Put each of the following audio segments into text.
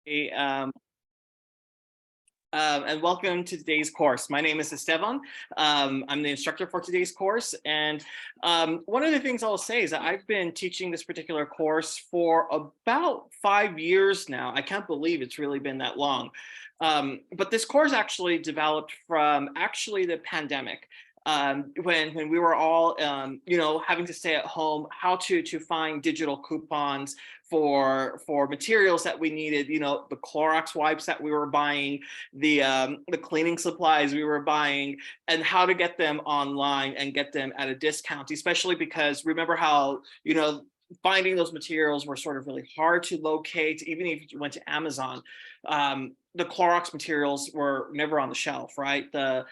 Hey, and welcome to today's course. My name is Esteban. I'm the instructor for today's course. And one of the things I'll say is that I've been teaching this particular course for about 5 years now. I can't believe it's really been that long. But this course actually developed from the pandemic. When we were all having to stay at home, how to find digital coupons for materials that we needed, the Clorox wipes that we were buying, the cleaning supplies we were buying, and how to get them online and get them at a discount, especially because remember how finding those materials were sort of really hard to locate. Even if you went to Amazon, the Clorox materials were never on the shelf, right? The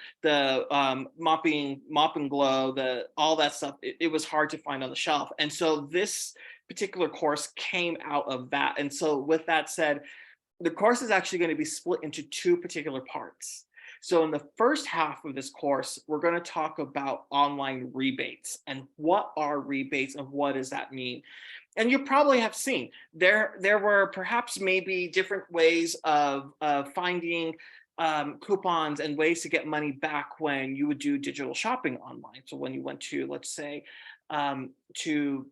mop and glow, all that stuff, it was hard to find on the shelf. And so this particular course came out of that. And so with that said, the course is actually going to be split into two particular parts. So in the first half of this course, we're going to talk about online rebates and what are rebates and what does that mean? And you probably have seen there were perhaps maybe different ways of finding coupons and ways to get money back when you would do digital shopping online. So when you went to, let's say, to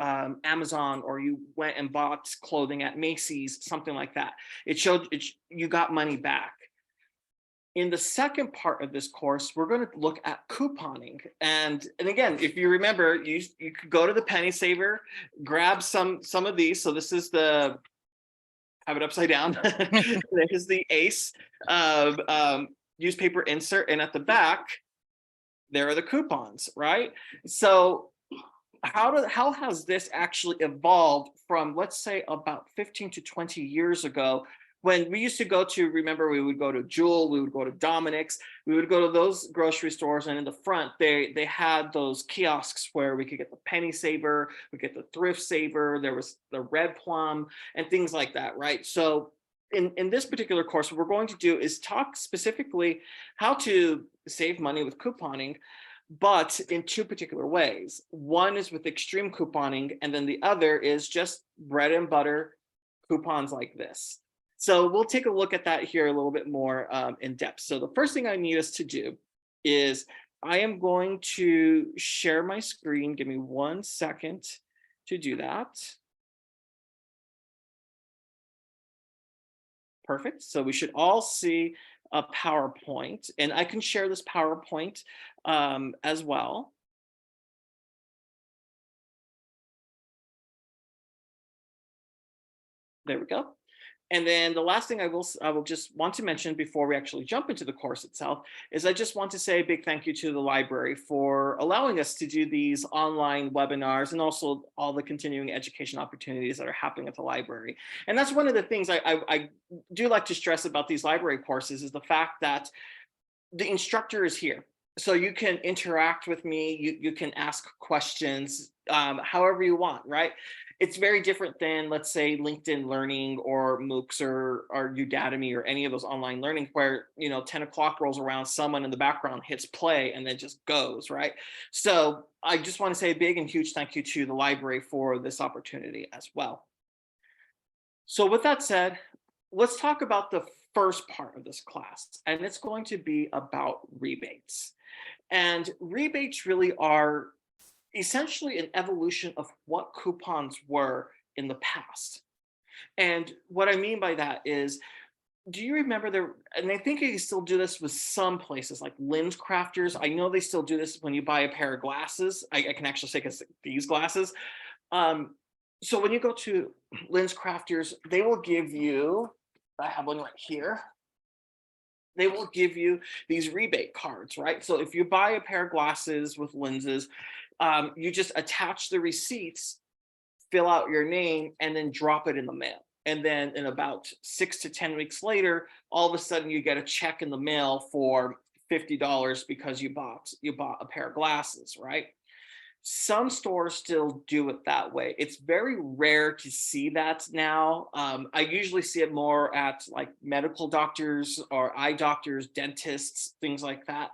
Amazon, or you went and bought clothing at Macy's, something like that, you got money back. In the second part of this course, we're going to look at couponing. And again, if you remember, you could go to the penny saver, grab some of these. So this is have it upside down. There's the ACE newspaper insert. And at the back, there are the coupons, right? So how has this actually evolved from, let's say, about 15 to 20 years ago, when we used to go to, remember, we would go to Jewel, we would go to Dominic's, we would go to those grocery stores, and in the front, they had those kiosks where we could get the penny saver, we get the thrift saver, there was the red plum, and things like that, right? So in this particular course, what we're going to do is talk specifically how to save money with couponing, but in two particular ways. One is with extreme couponing, and then the other is just bread and butter coupons like this. So we'll take a look at that here a little bit more in depth. So the first thing I need us to do is I am going to share my screen. Give me 1 second to do that. Perfect. So we should all see a PowerPoint, and I can share this PowerPoint as well. There we go. And then the last thing I will just want to mention before we actually jump into the course itself is I just want to say a big thank you to the library for allowing us to do these online webinars and also all the continuing education opportunities that are happening at the library. And that's one of the things I do like to stress about these library courses, is the fact that the instructor is here. So you can interact with me, you can ask questions however you want, right? It's very different than, let's say, LinkedIn Learning or MOOCs or Udemy or any of those online learning where, 10 o'clock rolls around, someone in the background hits play and then just goes, right? So I just want to say a big and huge thank you to the library for this opportunity as well. So with that said, let's talk about the first part of this class, and it's going to be about rebates. And rebates really are essentially an evolution of what coupons were in the past. And what I mean by that is, do you remember and I think you still do this with some places like Lens Crafters. I know they still do this when you buy a pair of glasses. I can actually say, because these glasses. So when you go to Lens Crafters, they will give you, I have one right here. They will give you these rebate cards, right? So if you buy a pair of glasses with lenses, you just attach the receipts, fill out your name, and then drop it in the mail. And then in about 6 to 10 weeks later, all of a sudden you get a check in the mail for $50 because you bought a pair of glasses, right? Some stores still do it that way. It's very rare to see that now. I usually see it more at like medical doctors or eye doctors, dentists, things like that.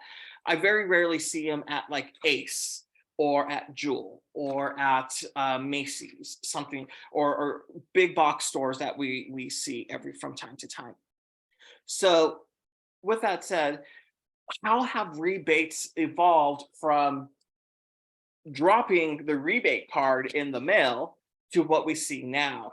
I very rarely see them at like Ace or at Jewel or at Macy's, something, or big box stores that we see every from time to time. So, with that said, how have rebates evolved from dropping the rebate card in the mail to what we see now?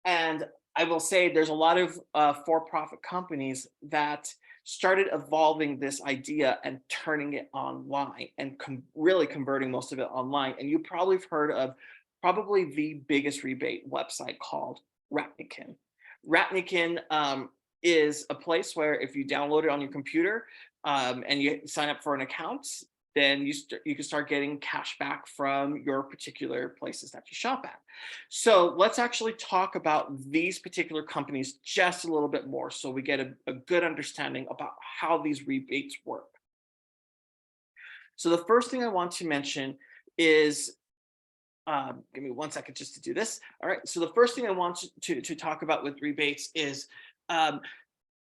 And I will say there's a lot of for-profit companies that started evolving this idea and turning it online and really converting most of it online. And you probably have heard of probably the biggest rebate website called Rakuten. Rakuten is a place where if you download it on your computer and you sign up for an account, then you can start getting cash back from your particular places that you shop at. So let's actually talk about these particular companies just a little bit more so we get a good understanding about how these rebates work. So the first thing I want to mention is, give me one second just to do this. All right. So the first thing I want to talk about with rebates is um,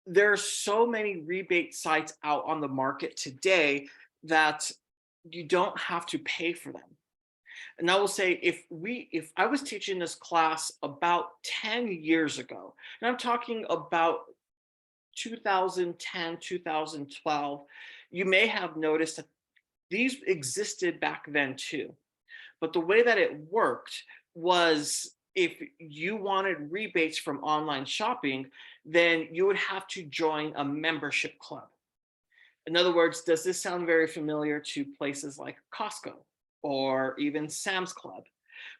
there are so many rebate sites out on the market today that you don't have to pay for them. And I will say if I was teaching this class about 10 years ago, and I'm talking about 2010, 2012, you may have noticed that these existed back then too. But the way that it worked was if you wanted rebates from online shopping, then you would have to join a membership club. In other words, does this sound very familiar to places like Costco or even Sam's Club,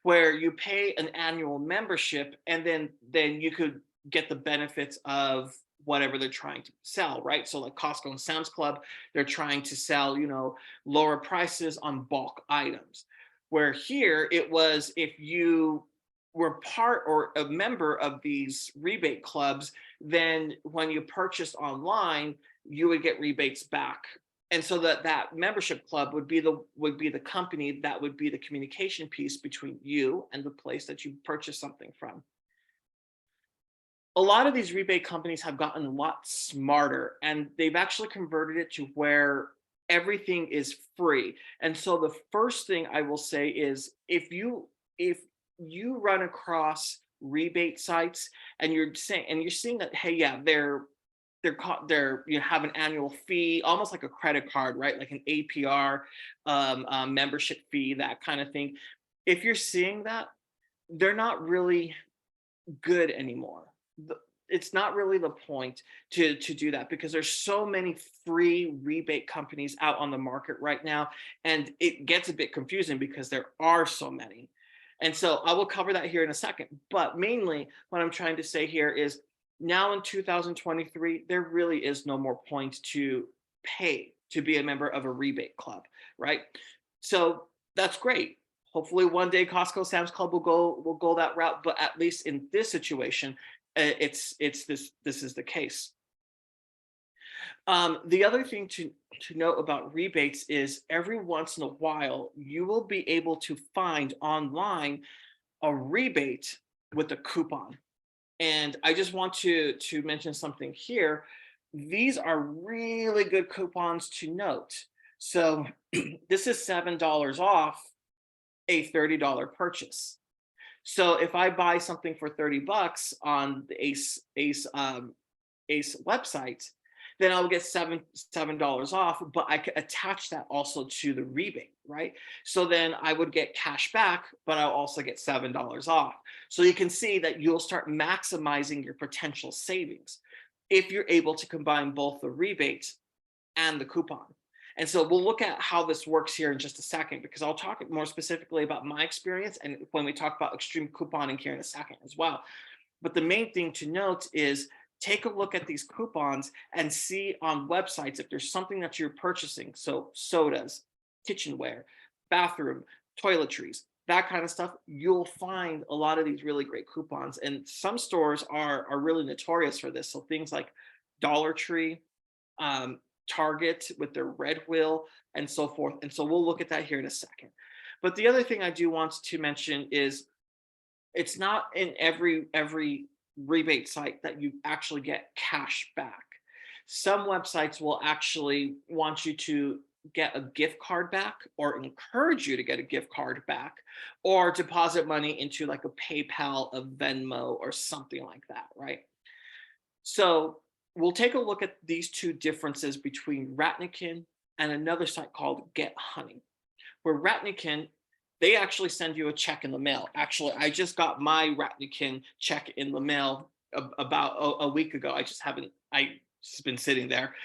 where you pay an annual membership and then you could get the benefits of whatever they're trying to sell, right? So like Costco and Sam's Club, they're trying to sell, lower prices on bulk items. Where here it was if you were part or a member of these rebate clubs, then when you purchased online, you would get rebates back. And so that membership club would be the company that would be the communication piece between you and the place that you purchased something from. A lot of these rebate companies have gotten a lot smarter and they've actually converted it to where everything is free. And so the first thing I will say is if you run across rebate sites and you're seeing that, hey, yeah, they're you have an annual fee, almost like a credit card, right? Like an APR, membership fee, that kind of thing. If you're seeing that, they're not really good anymore. It's not really the point to do that because there's so many free rebate companies out on the market right now, and it gets a bit confusing because there are so many. And so I will cover that here in a second. But mainly, what I'm trying to say here is now in 2023, there really is no more point to pay to be a member of a rebate club, right? So that's great. Hopefully, one day Costco, Sam's Club will go that route. But at least in this situation, it's this is the case. The other thing to note about rebates is every once in a while you will be able to find online a rebate with a coupon. And I just want to mention something here. These are really good coupons to note. So this is $7 off a $30 purchase. So if I buy something for 30 bucks on the Ace website, then I'll get $7 off, but I could attach that also to the rebate, right? So then I would get cash back, but I'll also get $7 off. So you can see that you'll start maximizing your potential savings if you're able to combine both the rebate and the coupon. And so we'll look at how this works here in just a second, because I'll talk more specifically about my experience and when we talk about extreme couponing here in a second as well. But the main thing to note is take a look at these coupons and see on websites if there's something that you're purchasing. So sodas, kitchenware, bathroom, toiletries, that kind of stuff. You'll find a lot of these really great coupons. And some stores are really notorious for this. So things like Dollar Tree, um, Target with their red wheel, and so forth. And so we'll look at that here in a second. But the other thing I do want to mention is it's not in every rebate site that you actually get cash back. Some websites will actually want you to get a gift card back or encourage you to get a gift card back or deposit money into like a PayPal, a Venmo, or something like that, right? So we'll take a look at these two differences between Ratnikin and another site called Get Honey, where Ratnikin, they actually send you a check in the mail. Actually, I just got my Ratnikin check in the mail about a week ago. I just haven't, I just been sitting there.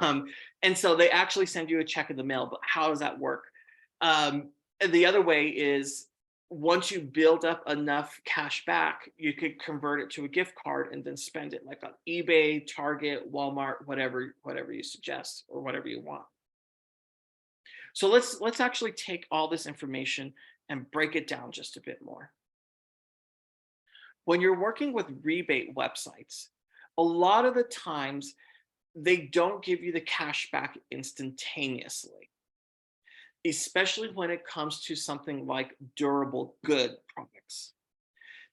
Um, and so they actually send you a check in the mail, but how does that work? And the other way is once you build up enough cash back, you could convert it to a gift card and then spend it like on eBay, Target, Walmart, whatever you suggest or whatever you want. So let's actually take all this information and break it down just a bit more. When you're working with rebate websites, a lot of the times they don't give you the cash back instantaneously, especially when it comes to something like durable good products.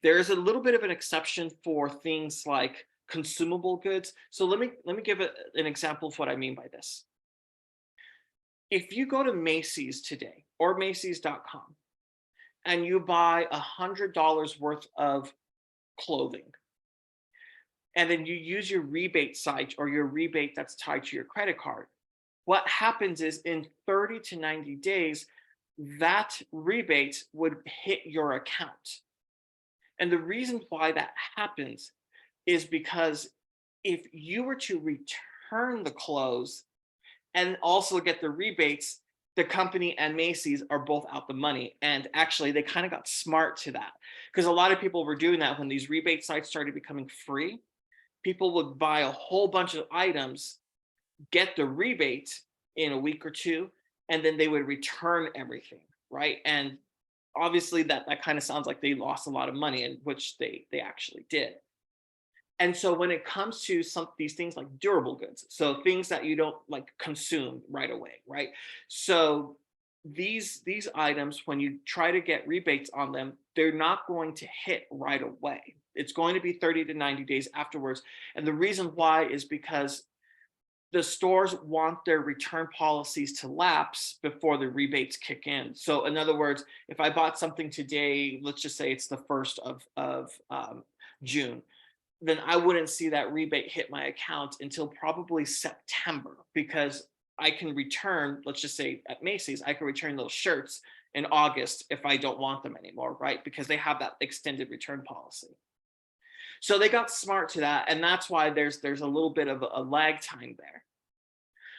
There is a little bit of an exception for things like consumable goods. So let me give an example of what I mean by this. If you go to Macy's today or Macy's.com and you buy $100 worth of clothing, and then you use your rebate site or your rebate that's tied to your credit card, what happens is in 30 to 90 days, that rebate would hit your account. And the reason why that happens is because if you were to return the clothes and also get the rebates, the company and Macy's are both out the money. And actually, they kind of got smart to that because a lot of people were doing that when these rebate sites started becoming free. People would buy a whole bunch of items, get the rebate in a week or two, and then they would return everything, right? And obviously that kind of sounds like they lost a lot of money, and which they actually did. And so when it comes to some these things like durable goods, so things that you don't like consume right away, right? So these items, when you try to get rebates on them, they're not going to hit right away. It's going to be 30 to 90 days afterwards. And the reason why is because the stores want their return policies to lapse before the rebates kick in. So in other words, if I bought something today, let's just say it's the 1st of June, then I wouldn't see that rebate hit my account until probably September because I can return, let's just say at Macy's, I can return those shirts in August if I don't want them anymore, right? Because they have that extended return policy. So they got smart to that, and that's why there's a little bit of a lag time there.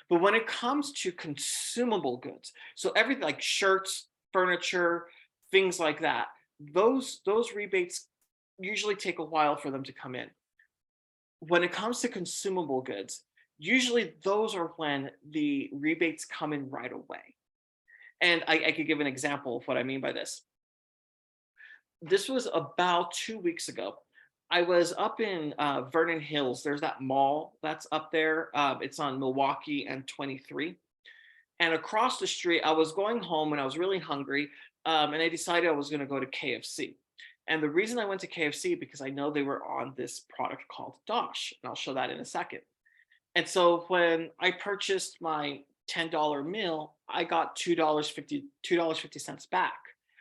But when it comes to consumable goods, so everything like shirts, furniture, things like that, those rebates usually take a while for them to come in. When it comes to consumable goods, usually those are when the rebates come in right away. And I could give an example of what I mean by this. This was about 2 weeks ago. I was up in Vernon Hills. There's that mall that's up there. It's on Milwaukee and 23. And across the street, I was going home and I was really hungry. And I decided I was going to go to KFC. And the reason I went to KFC because I know they were on this product called Dosh, and I'll show that in a second. And so when I purchased my $10 meal, I got $2.50 back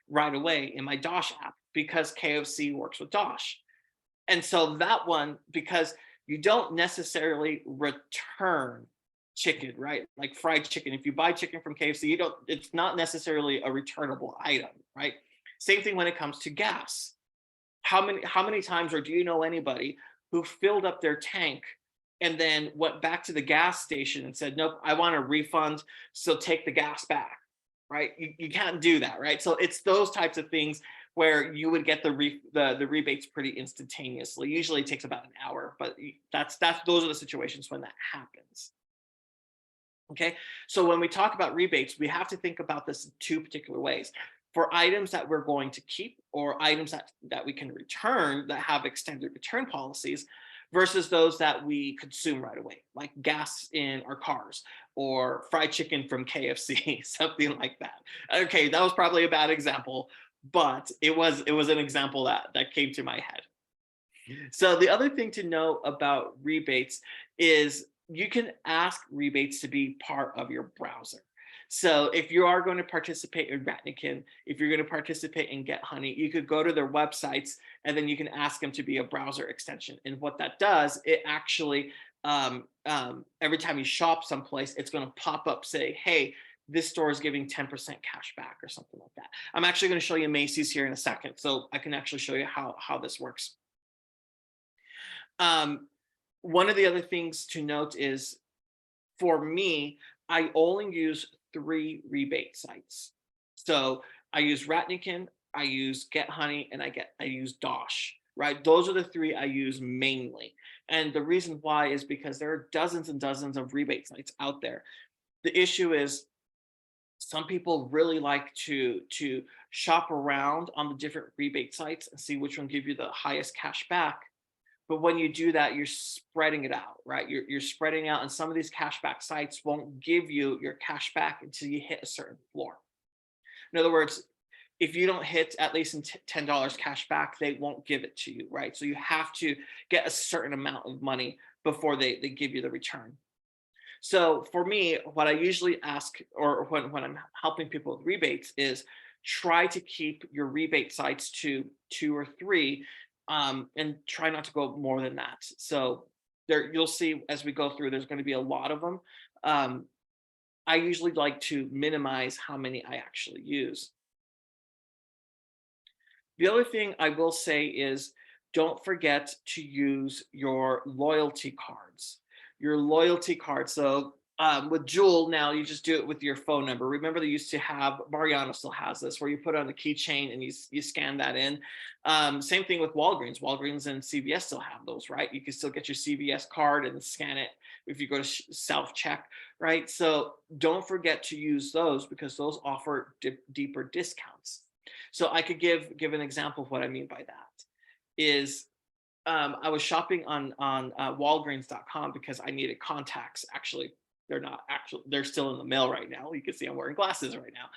right away in my Dosh app because KFC works with Dosh. And so that one, because you don't necessarily return chicken, right? Like fried chicken. If you buy chicken from KFC, you don't, it's not necessarily a returnable item, right? Same thing when it comes to gas. How many times, or do you know anybody who filled up their tank and then went back to the gas station and said, nope, I want a refund, so take the gas back, right? You can't do that, right? So it's those types of things where you would get the rebates pretty instantaneously. Usually it takes about an hour, but that's those are the situations when that happens. Okay, so when we talk about rebates, we have to think about this in two particular ways. For items that we're going to keep or items that we can return that have extended return policies versus those that we consume right away, like gas in our cars or fried chicken from KFC, something like that. Okay, that was probably a bad example, but it was an example that came to my head. So the other thing to know about rebates is you can ask rebates to be part of your browser. So if you are going to participate in Ratnikin, if you're going to participate in Get Honey, you could go to their websites and then you can ask them to be a browser extension. And what that does, it actually every time you shop someplace, it's going to pop up, say, hey, this store is giving 10% cash back or something like that. I'm actually going to show you Macy's here in a second, so I can actually show you how this works. One of the other things to note is, for me, I only use 3 rebate sites. So I use Ratnikin, I use Get Honey, and I use Dosh. Right, those are the 3 I use mainly. And the reason why is because there are dozens and dozens of rebate sites out there. The issue is some people really like to shop around on the different rebate sites and see which one give you the highest cash back. But when you do that, you're spreading it out, right? You're spreading out, and some of these cashback sites won't give you your cash back until you hit a certain floor. In other words, if you don't hit at least $10 cash back, they won't give it to you, right? So you have to get a certain amount of money before they give you the return. So for me, what I usually ask, or when I'm helping people with rebates, is try to keep your rebate sites to 2 or 3, and try not to go more than that. So there, you'll see as we go through, there's going to be a lot of them. Um, I usually like to minimize how many I actually use. The other thing I will say is, don't forget to use your loyalty cards. Your loyalty card. So with Jewel now, you just do it with your phone number. Remember, they used to have, Mariano still has this, where you put it on the keychain and you scan that in. Same thing with Walgreens. Walgreens and CVS still have those, right? You can still get your CVS card and scan it if you go to self-check, right? So don't forget to use those, because those offer deeper discounts. So I could give an example of what I mean by that. Is I was shopping on Walgreens.com because I needed contacts. Actually, they're still in the mail right now. You can see I'm wearing glasses right now.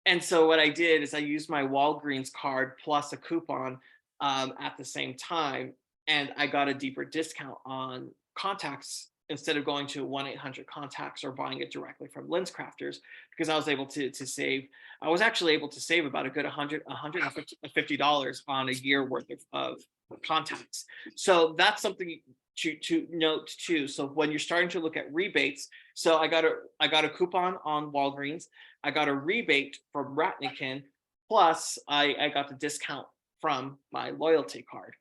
And so what I did is I used my Walgreens card plus a coupon at the same time, and I got a deeper discount on contacts instead of going to 1-800 contacts or buying it directly from Lens Crafters, because I was able to save. I was actually able to save about a good $150 on a year worth of contacts. So that's something to note too. So when you're starting to look at rebates, so I got a coupon on Walgreens, I got a rebate from Ratnikin, plus I got the discount from my loyalty card.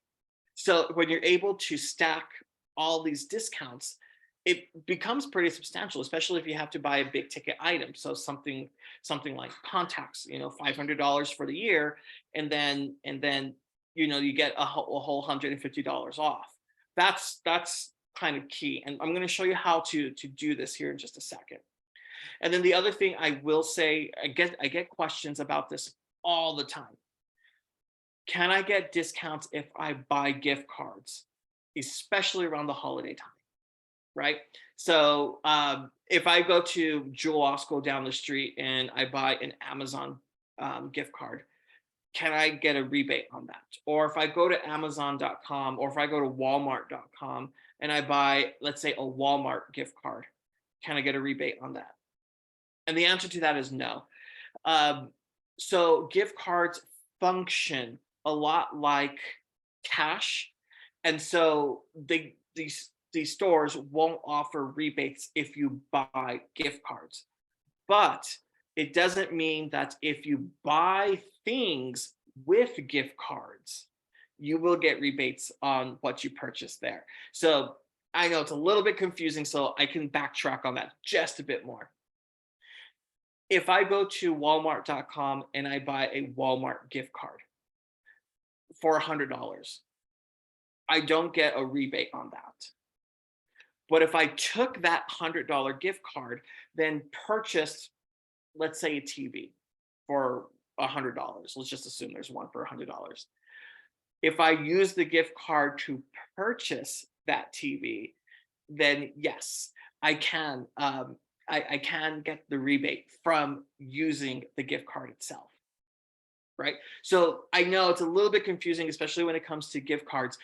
So when you're able to stack all these discounts, it becomes pretty substantial, especially if you have to buy a big ticket item. So something like contacts, $500 for the year, and then you get a whole $150 off. That's kind of key, and I'm going to show you how to do this here in just a second. And then the other thing I will say, I get questions about this all the time. Can I get discounts if I buy gift cards, especially around the holiday time? Right? So if I go to Jewel Osco down the street and I buy an Amazon gift card, can I get a rebate on that? Or if I go to Amazon.com, or if I go to Walmart.com and I buy, let's say, a Walmart gift card, can I get a rebate on that? And the answer to that is no. So gift cards function a lot like cash, and so these stores won't offer rebates if you buy gift cards. But it doesn't mean that if you buy things with gift cards, you will get rebates on what you purchase there. So I know it's a little bit confusing, so I can backtrack on that just a bit more. If I go to Walmart.com and I buy a Walmart gift card for $100, I don't get a rebate on that. But if I took that $100 gift card, then purchased, let's say, a TV for $100, let's just assume there's one for $100. If I use the gift card to purchase that TV, then yes, I can. I can get the rebate from using the gift card itself. Right? So I know it's a little bit confusing, especially when it comes to gift cards.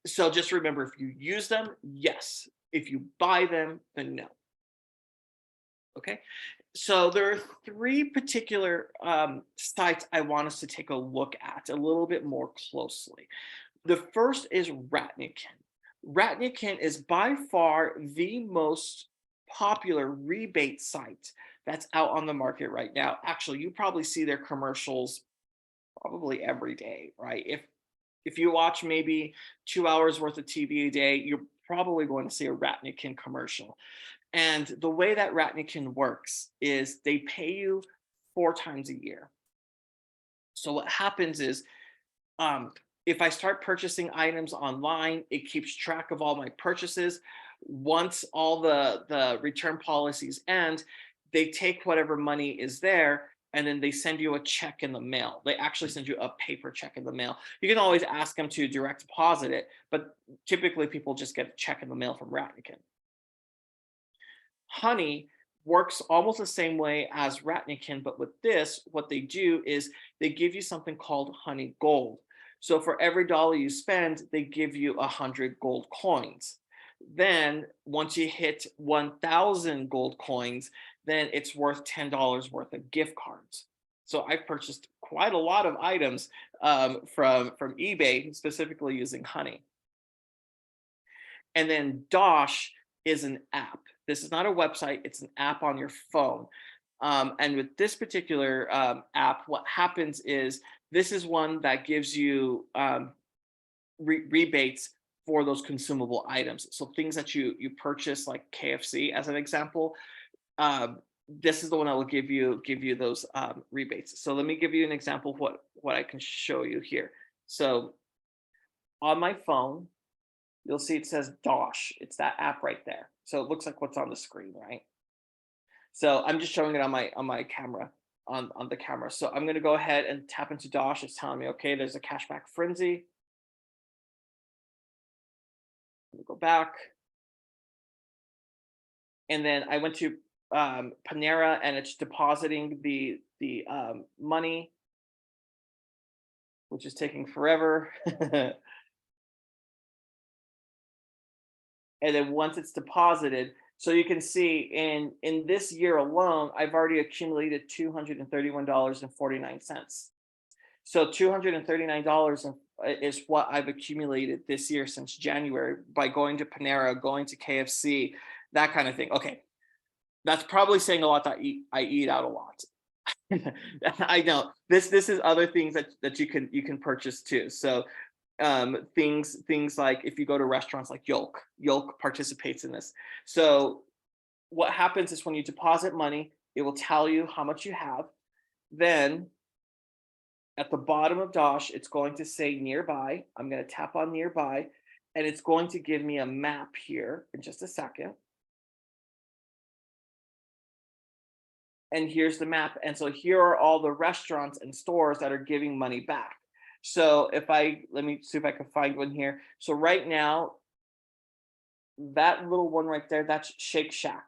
So just remember, if you use them, yes. If you buy them, then no. Okay. So there are three particular sites I want us to take a look at a little bit more closely. The first is Ratnikin. Ratnikin is by far the most popular rebate site that's out on the market right now. Actually, you probably see their commercials probably every day, right? If you watch maybe 2 hours worth of TV a day, you're probably going to see a Ratnikin commercial. And the way that Ratnikin works is they pay you 4 times a year. So what happens is, um, if I start purchasing items online, it keeps track of all my purchases. Once all the return policies end, they take whatever money is there and then they send you a check in the mail. They actually send you a paper check in the mail. You can always ask them to direct deposit it, but typically people just get a check in the mail from Ratnikin. Honey works almost the same way as Ratnikin, but with this, what they do is they give you something called Honey Gold. So for every dollar you spend, they give you 100 gold coins. Then once you hit 1,000 gold coins, then it's worth $10 worth of gift cards. So I've purchased quite a lot of items from eBay, specifically using Honey. And then Dosh is an app. This is not a website, it's an app on your phone. And with this particular app, what happens is this is one that gives you rebates for those consumable items. So things that you purchase, like KFC, as an example, this is the one that will give you those rebates. So let me give you an example of what I can show you here. So on my phone, you'll see it says Dosh. It's that app right there. So it looks like what's on the screen, right? So I'm just showing it on my camera, on the camera. So I'm gonna go ahead and tap into Dosh. It's telling me, okay, there's a cashback frenzy. Let me go back. And then I went to Panera and it's depositing the money, which is taking forever. And then once it's deposited, so you can see in this year alone, I've already accumulated $231.49. So $239 is what I've accumulated this year since January by going to Panera, going to KFC, that kind of thing. Okay, that's probably saying a lot that I eat out a lot. I know this is other things that you can purchase too. So things like if you go to restaurants like Yolk participates in this. So what happens is when you deposit money, it will tell you how much you have. Then at the bottom of Dosh, it's going to say nearby. I'm going to tap on nearby, and it's going to give me a map here in just a second. And here's the map. And so here are all the restaurants and stores that are giving money back. So let me see if I can find one here. So right now, that little one right there, that's Shake Shack.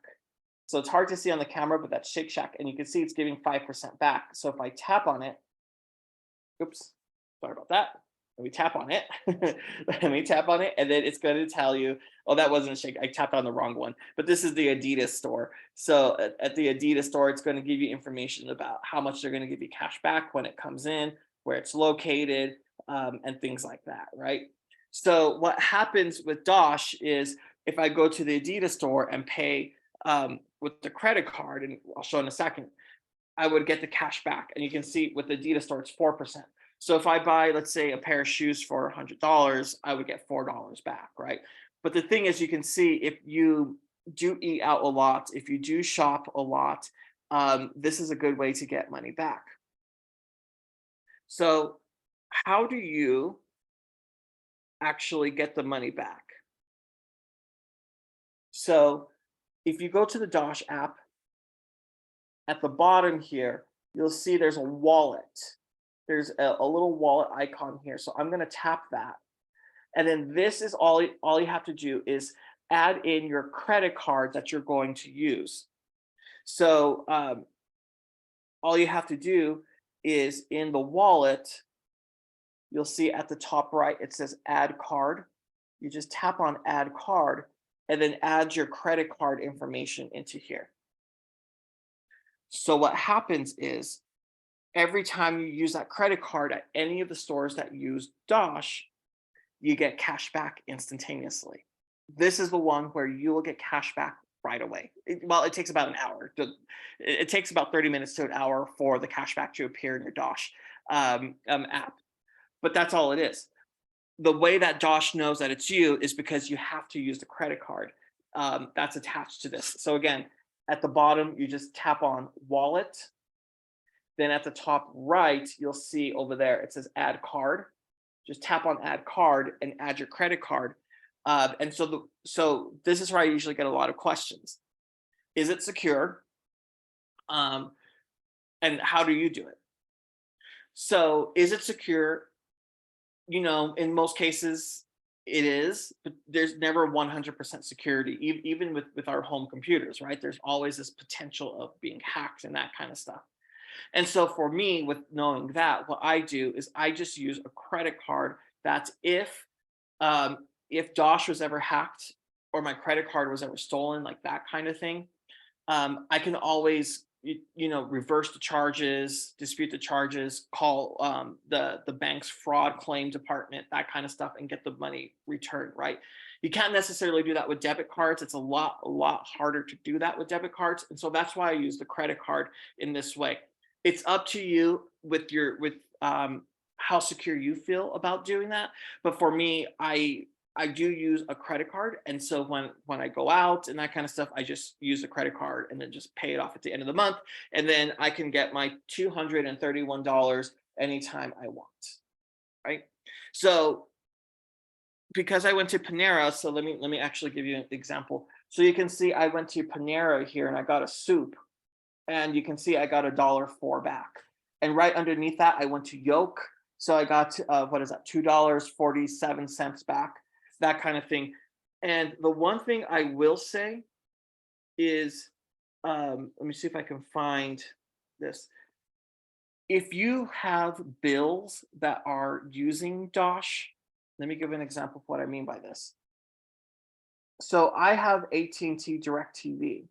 So it's hard to see on the camera, but that's Shake Shack. And you can see it's giving 5% back. So if I tap on it, oops, sorry about that. Let me tap on it. Let me tap on it. And then it's going to tell you, oh, that wasn't a Shake. I tapped on the wrong one. But this is the Adidas store. So at the Adidas store, it's going to give you information about how much they're going to give you cash back when it comes in, where it's located, and things like that, right? So what happens with Dosh is if I go to the Adidas store and pay with the credit card, and I'll show in a second, I would get the cash back. And you can see with the Adidas store, it's 4%. So if I buy, let's say, a pair of shoes for $100, I would get $4 back, right? But the thing is, you can see if you do eat out a lot, if you do shop a lot, this is a good way to get money back. So how do you actually get the money back? So if you go to the Dosh app, at the bottom here, you'll see there's a wallet. There's a little wallet icon here. So I'm going to tap that. And then this is all you have to do is add in your credit card that you're going to use. So all you have to do is in the wallet, you'll see at the top right, it says add card. You just tap on add card and then add your credit card information into here. So what happens is every time you use that credit card at any of the stores that use Dosh, you get cash back instantaneously. This is the one where you will get cash back right away. Well, it takes about an hour. It takes about 30 minutes to an hour for the cash back to appear in your Dosh app, but that's all it is. The way that Dosh knows that it's you is because you have to use the credit card that's attached to this. So again, at the bottom, you just tap on wallet. Then at the top right, you'll see over there, it says add card. Just tap on add card and add your credit card. So this is where I usually get a lot of questions. Is it secure? Um, and how do you do it? So is it secure? In most cases, it is, but there's never 100% security, even with our home computers, right? There's always this potential of being hacked and that kind of stuff. And so for me, with knowing that, what I do is I just use a credit card. That's if Dosh was ever hacked or my credit card was ever stolen, like that kind of thing, I can always reverse the charges, dispute the charges, call the bank's fraud claim department, that kind of stuff, and get the money returned. Right? You can't necessarily do that with debit cards. It's a lot harder to do that with debit cards, and so that's why I use the credit card in this way. It's up to you with how secure you feel about doing that. But for me, I do use a credit card, and so when I go out and that kind of stuff, I just use the credit card and then just pay it off at the end of the month, and then I can get my $231 anytime I want. Right? So because I went to Panera, so let me actually give you an example. So you can see I went to Panera here and I got a soup, and you can see I got $1.04 back. And right underneath that, I went to Yoke, so I got what is that, $2.47 back, that kind of thing. And the one thing I will say is, let me see if I can find this. If you have bills that are using Dosh, let me give an example of what I mean by this. So I have AT&T DirecTV.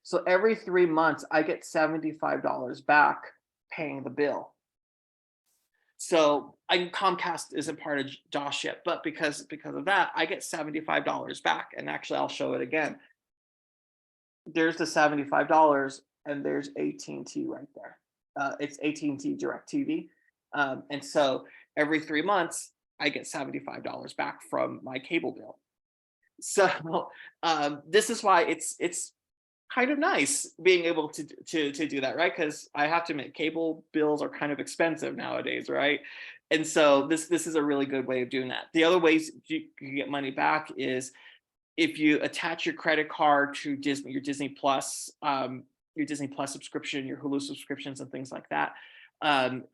So every 3 months, I get $75 back paying the bill. So Comcast isn't part of Dosh yet, but because of that, I get $75 back. And actually, I'll show it again. There's the $75, and there's AT&T right there. It's AT&T DirecTV, and so every 3 months, I get $75 back from my cable bill. So this is why it's kind of nice being able to do that, right? Because I have to admit, cable bills are kind of expensive nowadays, right? And so this is a really good way of doing that. The other ways you can get money back is if you attach your credit card to your Disney Plus subscription, your Hulu subscriptions, and things like that.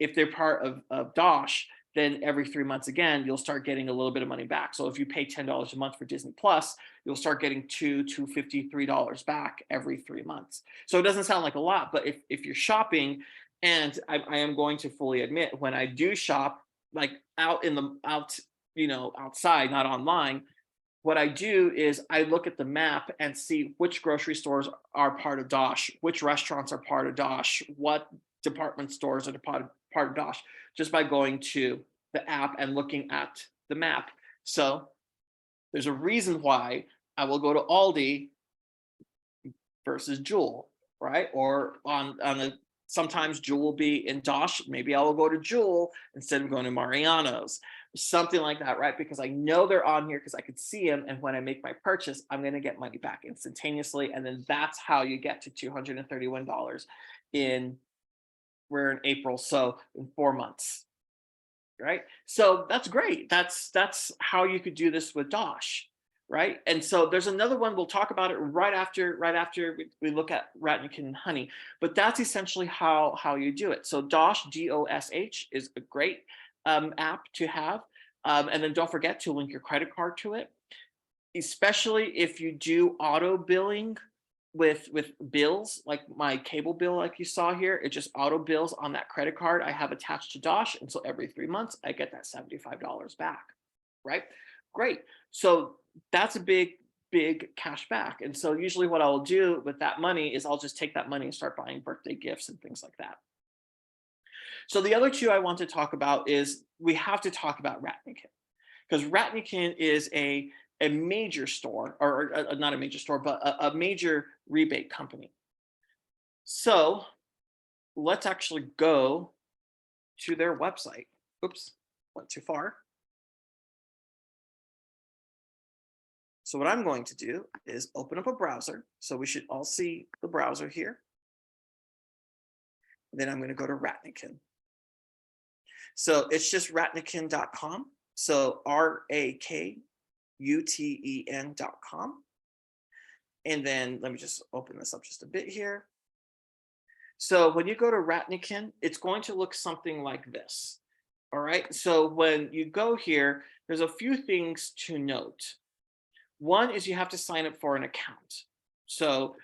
If they're part of Dosh, then every 3 months again, you'll start getting a little bit of money back. So if you pay $10 a month for Disney Plus, you'll start getting $253 back every 3 months. So it doesn't sound like a lot, but if you're shopping, and I am going to fully admit, when I do shop, like outside, not online, what I do is I look at the map and see which grocery stores are part of Dosh, which restaurants are part of Dosh, what department stores are part of Dosh, just by going to the app and looking at the map. So there's a reason why I will go to Aldi versus Jewel, right? Or sometimes Jewel will be in Dosh. Maybe I will go to Jewel instead of going to Mariano's, something like that, right? Because I know they're on here because I could see them. And when I make my purchase, I'm going to get money back instantaneously. And then that's how you get to $231 we're in April. So in 4 months, right? So that's great. That's how you could do this with Dosh, right? And so there's another one, we'll talk about it right after we look at Rakuten and Honey, but that's essentially how you do it. So Dosh, DOSH, is a great app to have, and then don't forget to link your credit card to it, especially if you do auto billing with bills, like my cable bill, like you saw here. It just auto bills on that credit card I have attached to Dosh, and so every 3 months I get that $75 back, right? Great. So that's a big big cash back. And so usually what I'll do with that money is I'll just take that money and start buying birthday gifts and things like that. So the other two I want to talk about is we have to talk about Rakuten, because Rakuten is a major store, or not a major store, but a major rebate company. So let's actually go to their website. Oops, went too far. So what I'm going to do is open up a browser. So we should all see the browser here. Then I'm going to go to Rakuten. So it's just rakuten.com. So RAKUTEN.com. And then let me just open this up just a bit here. So when you go to Rakuten, it's going to look something like this. All right. So when you go here, there's a few things to note. One is you have to sign up for an account. So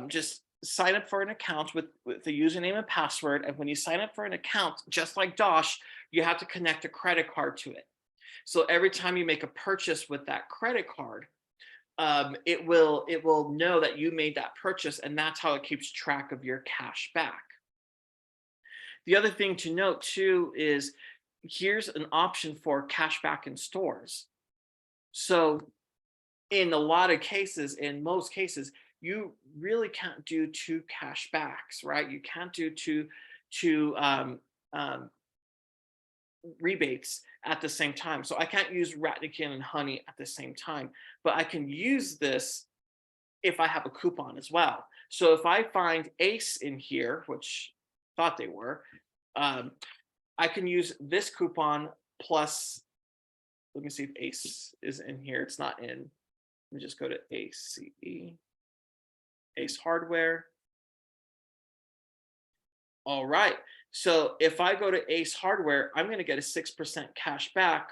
just sign up for an account with the username and password. And when you sign up for an account, just like Dosh, you have to connect a credit card to it. So every time you make a purchase with that credit card, it will know that you made that purchase, and that's how it keeps track of your cash back. The other thing to note too is here's an option for cash back in stores. So in a lot of cases, in most cases, you really can't do two cash backs, right? You can't do two rebates at the same time. So I can't use Rakuten and Honey at the same time, but I can use this if I have a coupon as well. So if I find Ace in here, which I thought they were, I can use this coupon plus, let me see if Ace is in here. It's not in. Let me just go to ACE, Ace Hardware. All right. So if I go to Ace Hardware, I'm going to get a 6% cash back.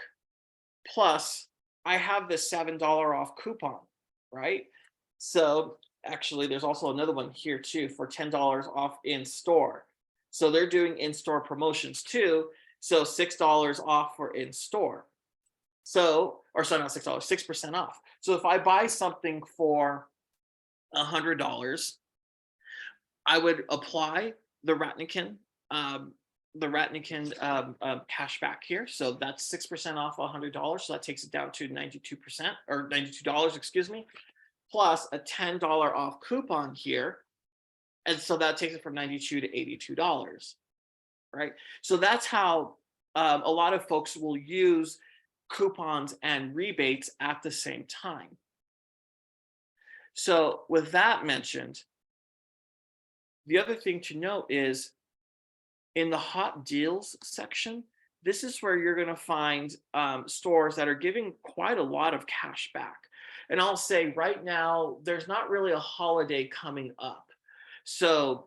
Plus, I have this $7 off coupon, right? So actually, there's also another one here too for $10 off in store. So they're doing in-store promotions too. So $6 off for in store. So, or sorry, not $6, 6% off. So if I buy something for $100, I would apply the Rakuten cash back here. So that's 6% off $100. So that takes it down to 92% or $92, excuse me, plus a $10 off coupon here. And so that takes it from $92 to $82, right? So that's how a lot of folks will use coupons and rebates at the same time. So with that mentioned, the other thing to note is in the hot deals section, this is where you're going to find stores that are giving quite a lot of cash back. And I'll say right now, there's not really a holiday coming up. So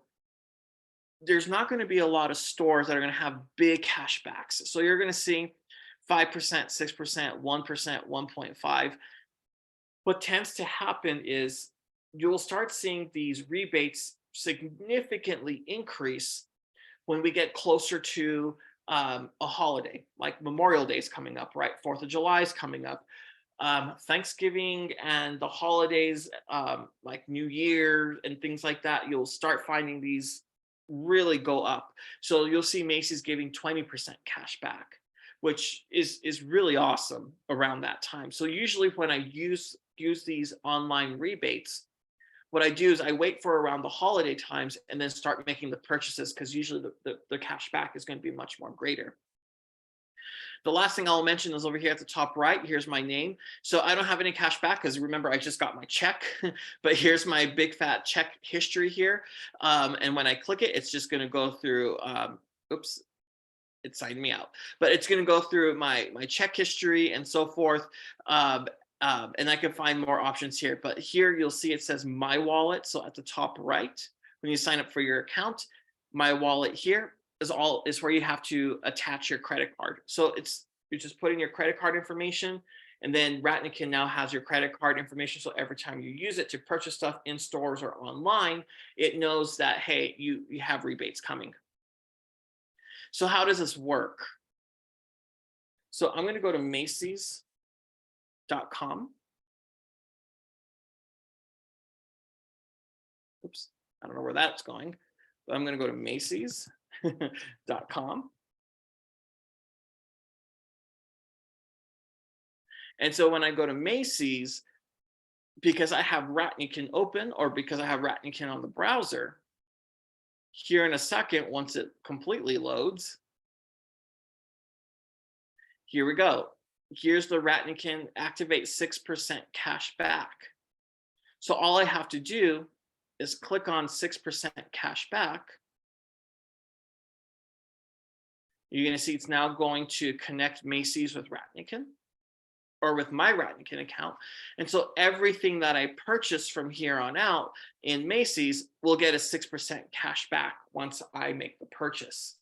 there's not going to be a lot of stores that are going to have big cash backs. So you're going to see 5%, 6%, 1%, 1.5. What tends to happen is you'll start seeing these rebates significantly increase when we get closer to a holiday, like Memorial Day is coming up, right? 4th of July is coming up. Thanksgiving and the holidays, like New Year and things like that, you'll start finding these really go up. So you'll see Macy's giving 20% cash back, which is really awesome around that time. So usually when I use these online rebates, what I do is I wait for around the holiday times and then start making the purchases, because usually the cash back is going to be much more greater. The last thing I'll mention is over here at the top right, here's my name. So I don't have any cash back because remember, I just got my check, but here's my big fat check history here. And when I click it, it's just going to go through, oops, it signed me out, but it's going to go through my check history and so forth. And I can find more options here, but here you'll see it says My Wallet. So at the top right, when you sign up for your account, My Wallet here is where you have to attach your credit card. So you're just putting your credit card information, and then Rakuten now has your credit card information. So every time you use it to purchase stuff in stores or online, it knows that, hey, you have rebates coming. So how does this work? So I'm going to go to Macy's.com. I don't know where that's going, but I'm going to go to Macy's.com. And so when I go to Macy's, because I have Rakuten open or because I have Rakuten on the browser, here in a second, once it completely loads, here we go. Here's the Rakuten activate 6% cash back. So all I have to do is click on 6% cash back. You're going to see it's now going to connect Macy's with Rakuten or with my Rakuten account. And so everything that I purchase from here on out in Macy's will get a 6% cash back once I make the purchase.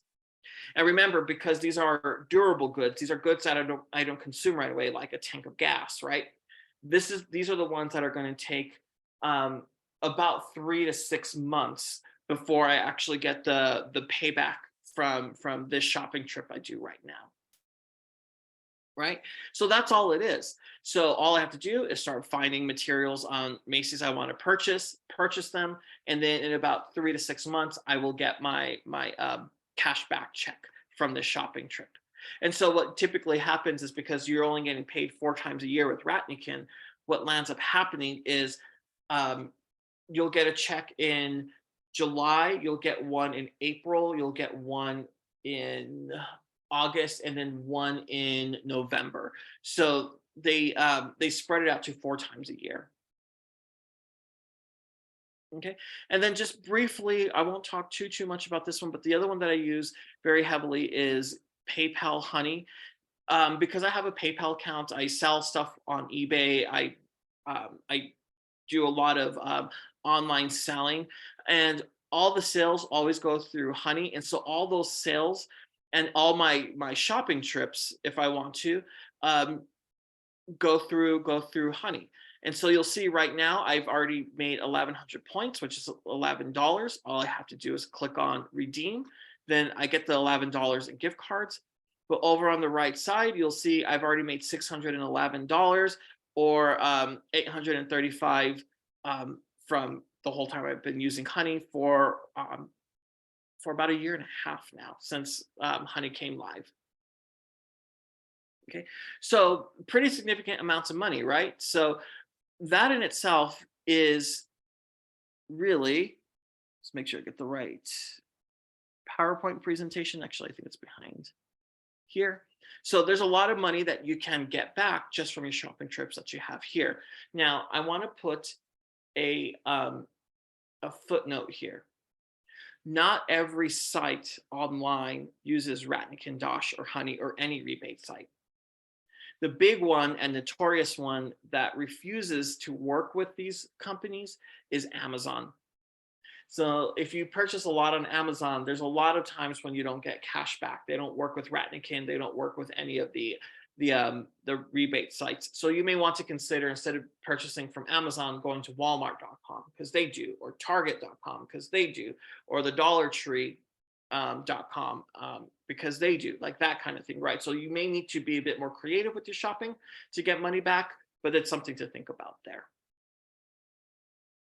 And remember, because these are durable goods, these are goods that I don't consume right away, like a tank of gas, right? These are the ones that are going to take about 3 to 6 months before I actually get the payback from this shopping trip I do right now. Right? So that's all it is. So all I have to do is start finding materials on Macy's I want to purchase them, and then in about 3 to 6 months, I will get my cash back check from this shopping trip. And so what typically happens is because you're only getting paid 4 times a year with Ratnikin, what lands up happening is you'll get a check in July, you'll get one in April, you'll get one in August, and then one in November. So they spread it out to 4 times a year. Okay, and then just briefly, I won't talk too much about this one, but the other one that I use very heavily is PayPal Honey. Because I have a PayPal account, I sell stuff on eBay. I do a lot of online selling, and all the sales always go through Honey. And so all those sales and all my shopping trips, if I want to, go through Honey. And so you'll see right now I've already made 1,100 points, which is $11. All I have to do is click on redeem. Then I get the $11 in gift cards. But over on the right side, you'll see I've already made $611 or 835 from the whole time I've been using Honey for about 1.5 years now since Honey came live. Okay, so pretty significant amounts of money, right? So that in itself is really, let's make sure I get the right PowerPoint presentation. Actually, I think it's behind here. So there's a lot of money that you can get back just from your shopping trips that you have here. Now, I want to put a footnote here. Not every site online uses Ratnikin, Dosh, or Honey, or any rebate site. The big one and notorious one that refuses to work with these companies is Amazon. So if you purchase a lot on Amazon, there's a lot of times when you don't get cash back. They don't work with Ratnikin. They don't work with any of the rebate sites. So you may want to consider, instead of purchasing from Amazon, going to Walmart.com because they do, or Target.com because they do, or the Dollar Tree .com because they do, like that kind of thing, right? So you may need to be a bit more creative with your shopping to get money back, but it's something to think about there.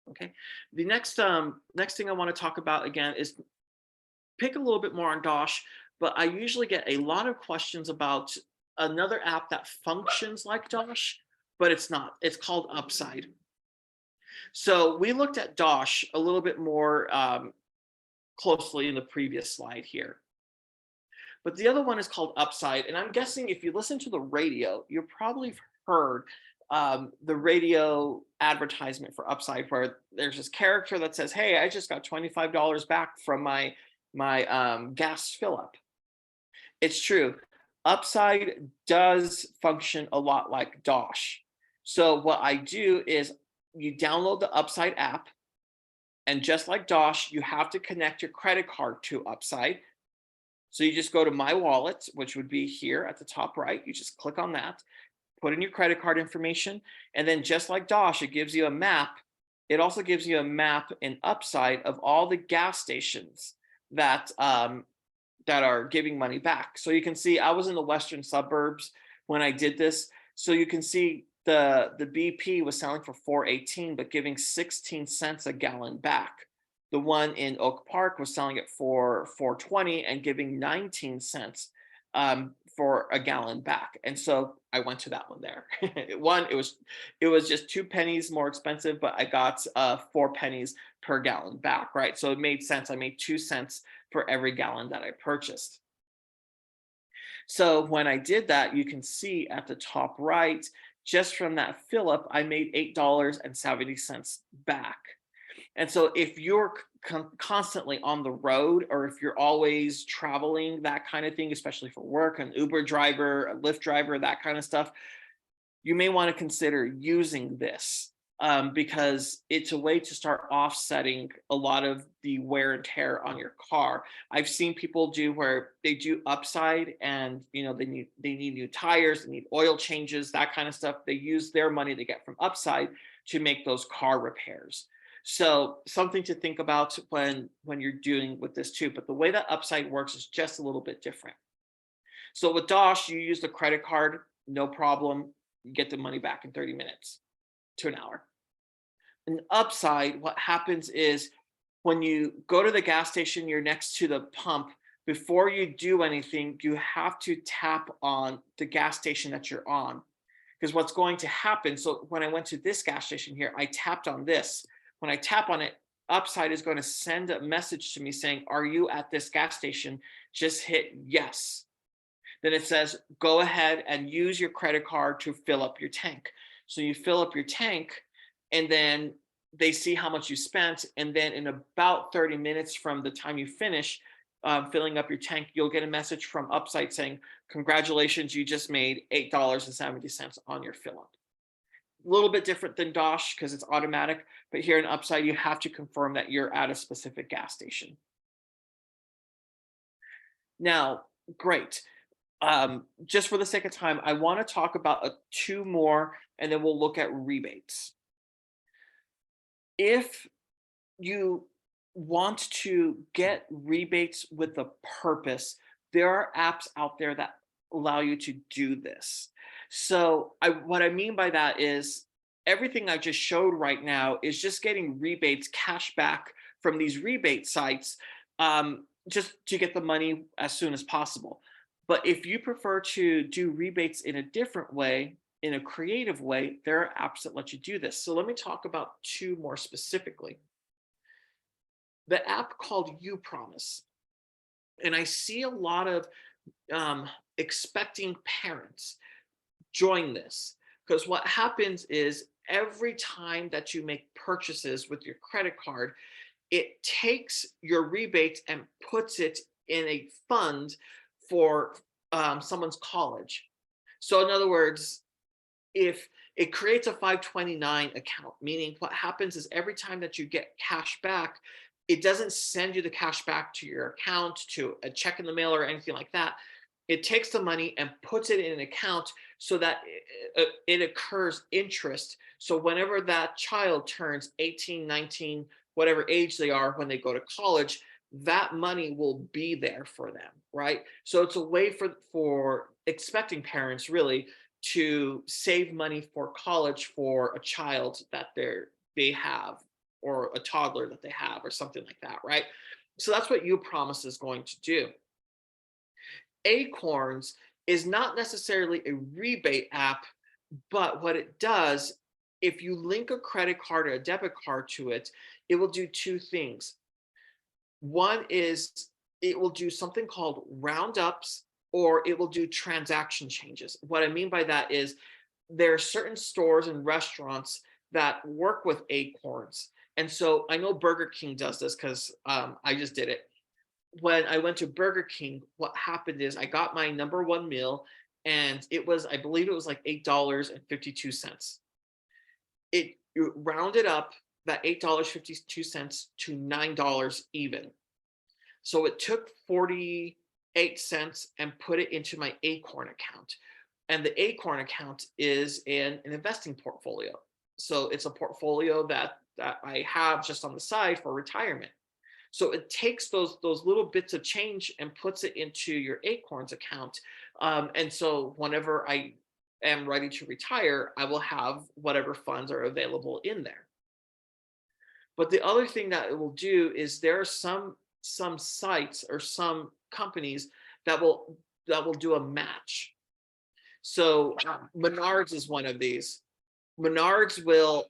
Okay, the next thing I want to talk about again is pick a little bit more on Dosh, but I usually get a lot of questions about another app that functions like Dosh, but it's not. It's called Upside. So we looked at Dosh a little bit more closely in the previous slide here. But the other one is called Upside. And I'm guessing if you listen to the radio, you probably heard the radio advertisement for Upside, where there's this character that says, hey, I just got $25 back from my gas fill up. It's true. Upside does function a lot like Dosh. So what I do is you download the Upside app, and just like Dosh, you have to connect your credit card to Upside. So you just go to My Wallet, which would be here at the top right. You just click on that, put in your credit card information, and then just like Dosh, it gives you a map. It also gives you a map in Upside of all the gas stations that are giving money back. So you can see I was in the western suburbs when I did this. So you can see the BP was selling for $4.18, but giving 16 cents a gallon back. The one in Oak Park was selling it for 4.20 and giving 19 cents for a gallon back. And so I went to that one there. One, it was just 2 pennies more expensive, but I got 4 pennies per gallon back, right? So it made sense. I made 2 cents for every gallon that I purchased. So when I did that, you can see at the top right, just from that fill up, I made $8.70 back. And so if you're constantly on the road, or if you're always traveling, that kind of thing, especially for work, an Uber driver, a Lyft driver, that kind of stuff, you may want to consider using this, because it's a way to start offsetting a lot of the wear and tear on your car. I've seen people do where they do upside, and they need new tires, they need oil changes, that kind of stuff. They use their money they get from upside to make those car repairs. So something to think about when you're doing with this too. But the way that upside works is just a little bit different. So with Dosh, you use the credit card, no problem. You get the money back in 30 minutes to an hour. An upside, what happens is when you go to the gas station, you're next to the pump. Before you do anything, you have to tap on the gas station that you're on. Because what's going to happen, so when I went to this gas station here, I tapped on this. When I tap on it, Upside is going to send a message to me saying, are you at this gas station? Just hit yes. Then it says, go ahead and use your credit card to fill up your tank. So you fill up your tank, and then they see how much you spent. And then in about 30 minutes from the time you finish filling up your tank, you'll get a message from Upside saying, congratulations, you just made $8.70 on your fill up. A little bit different than Dosh because it's automatic, but here in Upside, you have to confirm that you're at a specific gas station. Now, great. Just for the sake of time, I want to talk about two more, and then we'll look at rebates. If you want to get rebates with a purpose, there are apps out there that allow you to do this. So what I mean by that is everything I just showed right now is just getting rebates, cash back from these rebate sites, just to get the money as soon as possible. But if you prefer to do rebates in a different way, in a creative way, there are apps that let you do this. So let me talk about two more specifically. The app called You Promise. And I see a lot of expecting parents join this, because what happens is every time that you make purchases with your credit card, it takes your rebate and puts it in a fund for someone's college. So in other words, if it creates a 529 account, meaning what happens is every time that you get cash back, it doesn't send you the cash back to your account, to a check in the mail or anything like that. It takes the money and puts it in an account so that it occurs interest. So whenever that child turns 18, 19, whatever age they are when they go to college, that money will be there for them, right? So it's a way for expecting parents really to save money for college for a child that they have, or a toddler that they have, or something like that, right? So that's what You Promise is going to do. Acorns is not necessarily a rebate app, but what it does, if you link a credit card or a debit card to it, it will do two things. One is it will do something called roundups, or it will do transaction changes. What I mean by that is there are certain stores and restaurants that work with Acorns. And so I know Burger King does this because I just did it. When I went to Burger King, what happened is I got my number one meal, and I believe it was like $8.52. It rounded up that $8.52 to $9 even. So it took 48 cents and put it into my Acorn account. And the Acorn account is an investing portfolio. So it's a portfolio that I have just on the side for retirement. So it takes those little bits of change and puts it into your Acorns account. And so whenever I am ready to retire, I will have whatever funds are available in there. But the other thing that it will do is there are some sites or some companies that will do a match. So Menards is one of these. Menards will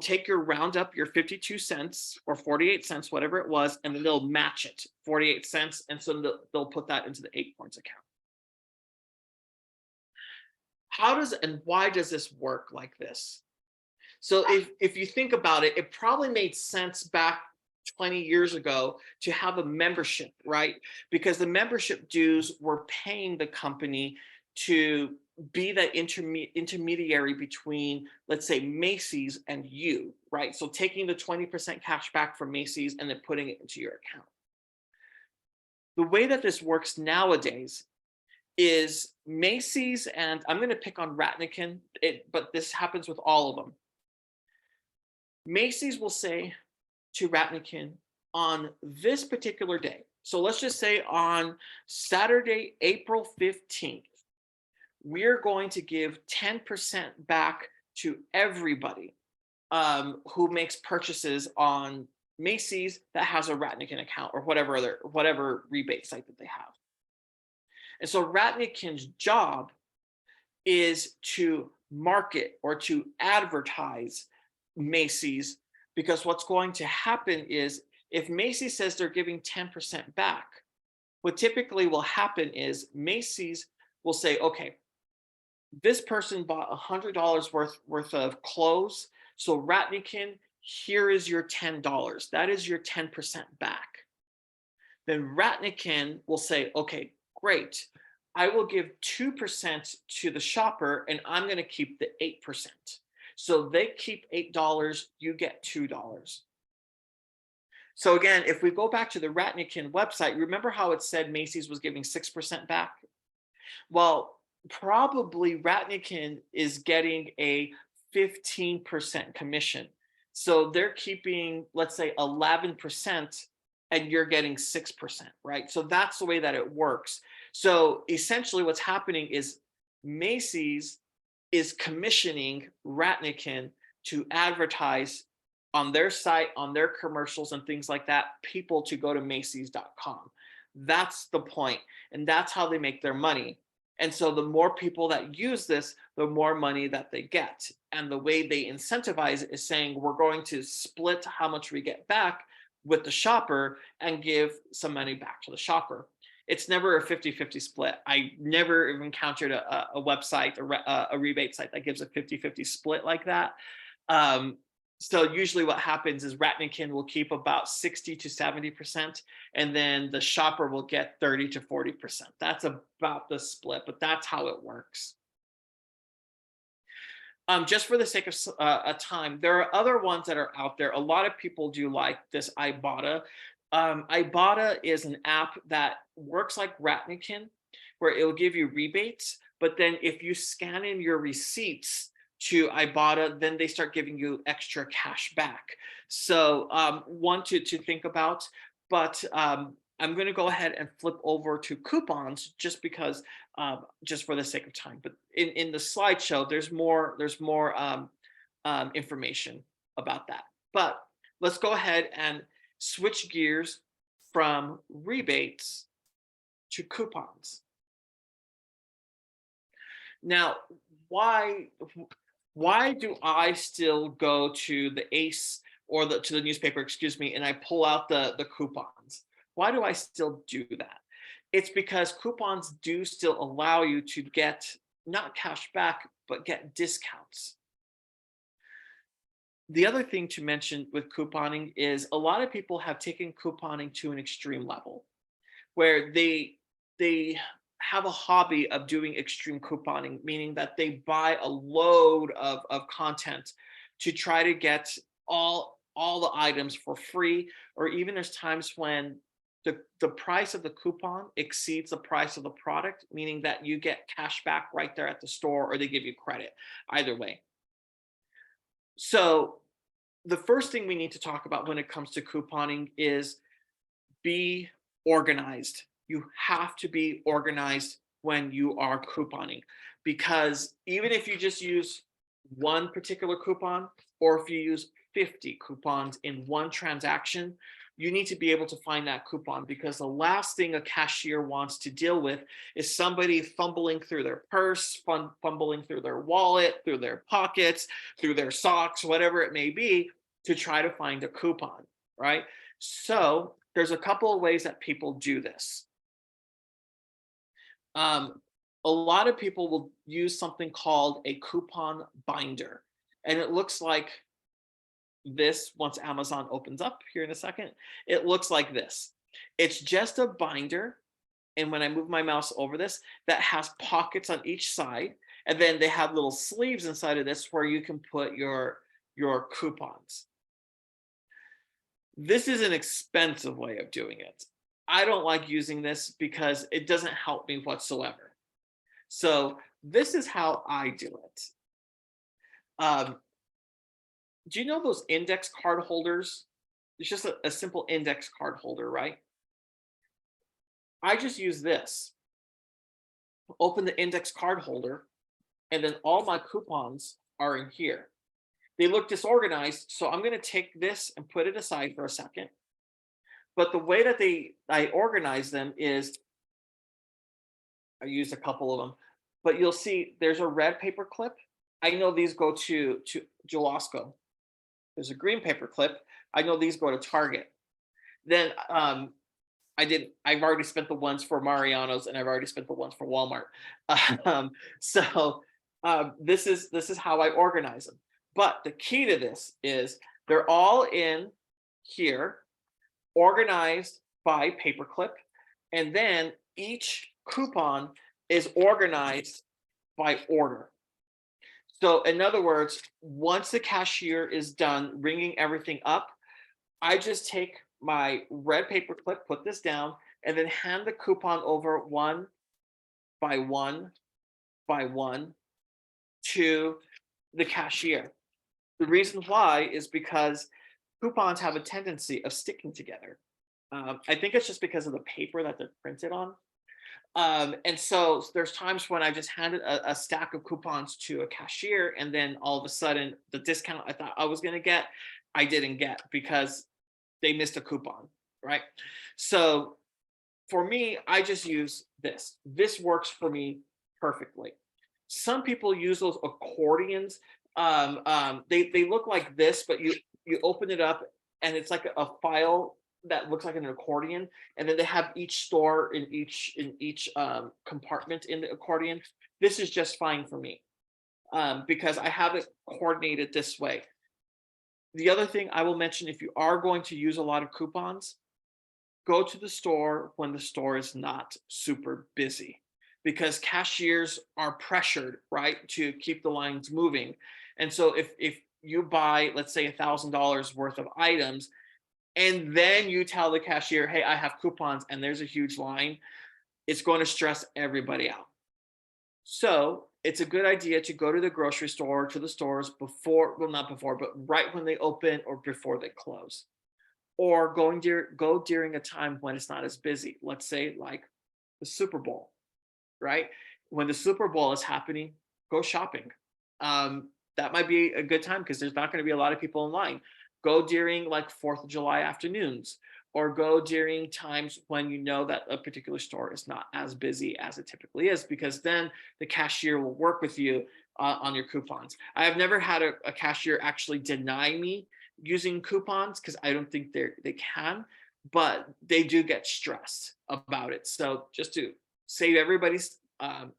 take your round up your 52 cents or 48 cents, whatever it was, and then they'll match it 48 cents. And so they'll put that into the 8 points account. How does and why does this work like this? So if you think about it, it probably made sense back 20 years ago to have a membership, right? Because the membership dues were paying the company to be the intermediary between, let's say, Macy's and you, right? So taking the 20% cash back from Macy's and then putting it into your account. The way that this works nowadays is Macy's, and I'm going to pick on Ratnikin, but this happens with all of them. Macy's will say to Ratnikin, on this particular day, so let's just say on Saturday, April 15th, we're going to give 10% back to everybody who makes purchases on Macy's that has a Ratnikin account or whatever rebate site that they have. And so Ratnikin's job is to market or to advertise Macy's, because what's going to happen is if Macy's says they're giving 10% back, what typically will happen is Macy's will say, okay, this person bought $100 worth of clothes. So Ratnikin, here is your $10. That is your 10% back. Then Ratnikin will say, okay, great. I will give 2% to the shopper and I'm going to keep the 8%. So they keep $8, you get $2. So again, if we go back to the Ratnikin website, remember how it said Macy's was giving 6% back? Well, probably Ratnikin is getting a 15% commission. So they're keeping, let's say, 11% and you're getting 6%, right? So that's the way that it works. So essentially what's happening is Macy's is commissioning Ratnikin to advertise on their site, on their commercials and things like that, people to go to Macy's.com. That's the point, and that's how they make their money. And so the more people that use this, the more money that they get. And the way they incentivize it is saying, we're going to split how much we get back with the shopper and give some money back to the shopper. It's never a 50-50 split. I never even encountered a website, a rebate site that gives a 50-50 split like that. So usually what happens is Ratnikin will keep about 60 to 70%, and then the shopper will get 30 to 40%. That's about the split, but that's how it works. Just for the sake of time, there are other ones that are out there. A lot of people do like this Ibotta. Ibotta is an app that works like Ratnikin, where it will give you rebates, but then if you scan in your receipts to Ibotta, then they start giving you extra cash back. So one to think about, but I'm going to go ahead and flip over to coupons just because, just for the sake of time. But in the slideshow, there's more information about that. But let's go ahead and switch gears from rebates to coupons. Now, why do I still go to the ACE or to the newspaper, excuse me, and I pull out the coupons? Why do I still do that? It's because coupons do still allow you to get not cash back, but get discounts. The other thing to mention with couponing is a lot of people have taken couponing to an extreme level where they have a hobby of doing extreme couponing, meaning that they buy a load of content to try to get all the items for free, or even there's times when the price of the coupon exceeds the price of the product, meaning that you get cash back right there at the store or they give you credit, either way. So the first thing we need to talk about when it comes to couponing is be organized. You have to be organized when you are couponing, because even if you just use one particular coupon, or if you use 50 coupons in one transaction, you need to be able to find that coupon, because the last thing a cashier wants to deal with is somebody fumbling through their purse, fumbling through their wallet, through their pockets, through their socks, whatever it may be, to try to find a coupon, right? So there's a couple of ways that people do this. Um, a lot of people will use something called a coupon binder, and it looks like this. Once Amazon opens up here in a second, it looks like this. It's just a binder, and when I move my mouse over this, that has pockets on each side, and then they have little sleeves inside of this where you can put your coupons. This is an expensive way of doing it. I don't like using this because it doesn't help me whatsoever. So this is how I do it. Um, do you know those index card holders? It's just a simple index card holder, right? I just use this. Open the index card holder, and then all my coupons are in here. They look disorganized, so I'm going to take this and put it aside for a second. But the way that I organize them is, I used a couple of them, but you'll see there's a red paper clip. I know these go to Jawosco. There's a green paper clip. I know these go to Target. Then I've already spent the ones for Mariano's, and I've already spent the ones for Walmart. Um, so this is how I organize them. But the key to this is they're all in here, organized by paperclip, and then each coupon is organized by order. So in other words, once the cashier is done ringing everything up, I just take my red paper clip, put this down, and then hand the coupon over one by one by one to the cashier. The reason why is because coupons have a tendency of sticking together. I think it's just because of the paper that they're printed on. And so there's times when I just handed a stack of coupons to a cashier, and then all of a sudden the discount I thought I was going to get, I didn't get because they missed a coupon, right? So for me, I just use this. This works for me perfectly. Some people use those accordions. They look like this, but you open it up and it's like a file that looks like an accordion, and then they have each store in each compartment in the accordion. This is just fine for me because I have it coordinated this way. The other thing I will mention, if you are going to use a lot of coupons, go to the store when the store is not super busy, because cashiers are pressured, right, to keep the lines moving. And so if you buy, let's say, $1,000 worth of items, and then you tell the cashier, hey, I have coupons, and there's a huge line, it's going to stress everybody out. So it's a good idea to go to the grocery store, to the stores before, well, not before, but right when they open or before they close. Or go during a time when it's not as busy. Let's say like the Super Bowl, right? When the Super Bowl is happening, go shopping. That might be a good time because there's not going to be a lot of people in line. Go during like 4th of July afternoons, or go during times when you know that a particular store is not as busy as it typically is, because then the cashier will work with you on your coupons. I have never had a cashier actually deny me using coupons because I don't think they can, but they do get stressed about it. So just to save everybody's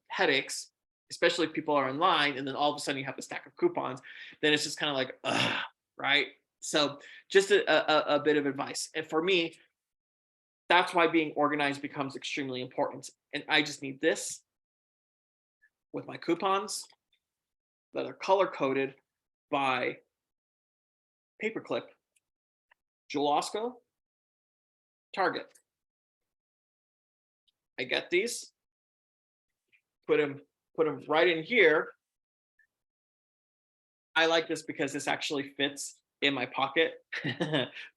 headaches, especially if people are in line and then all of a sudden you have a stack of coupons, then it's just kind of like, ugh, right? So just a bit of advice. And for me, that's why being organized becomes extremely important. And I just need this with my coupons that are color coded by paperclip, Jawosco, Target. I get these, put them right in here. I like this because this actually fits in my pocket.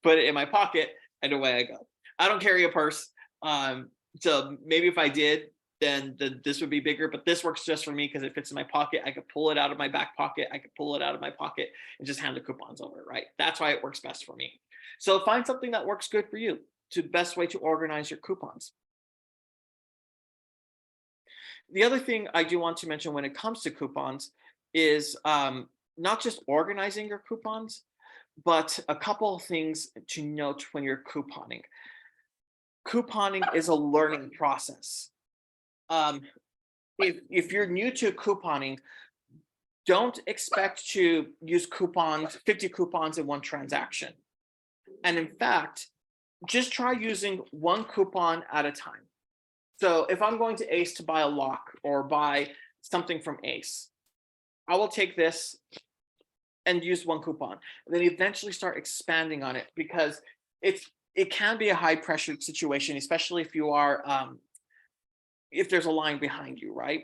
Put it in my pocket, and away I go. I don't carry a purse. So maybe if I did, then this would be bigger, but this works just for me because it fits in my pocket. I could pull it out of my back pocket. I could pull it out of my pocket and just hand the coupons over, right? That's why it works best for me. So find something that works good for you. To best way to organize your coupons. The other thing I do want to mention when it comes to coupons is not just organizing your coupons, but a couple of things to note when you're couponing. Couponing is a learning process. Um, if you're new to couponing, don't expect to use 50 coupons in one transaction. And in fact, just try using one coupon at a time. So if I'm going to Ace to buy a lock or buy something from Ace, I will take this and use one coupon, and then eventually start expanding on it, because it can be a high pressure situation, especially if you are if there's a line behind you, right?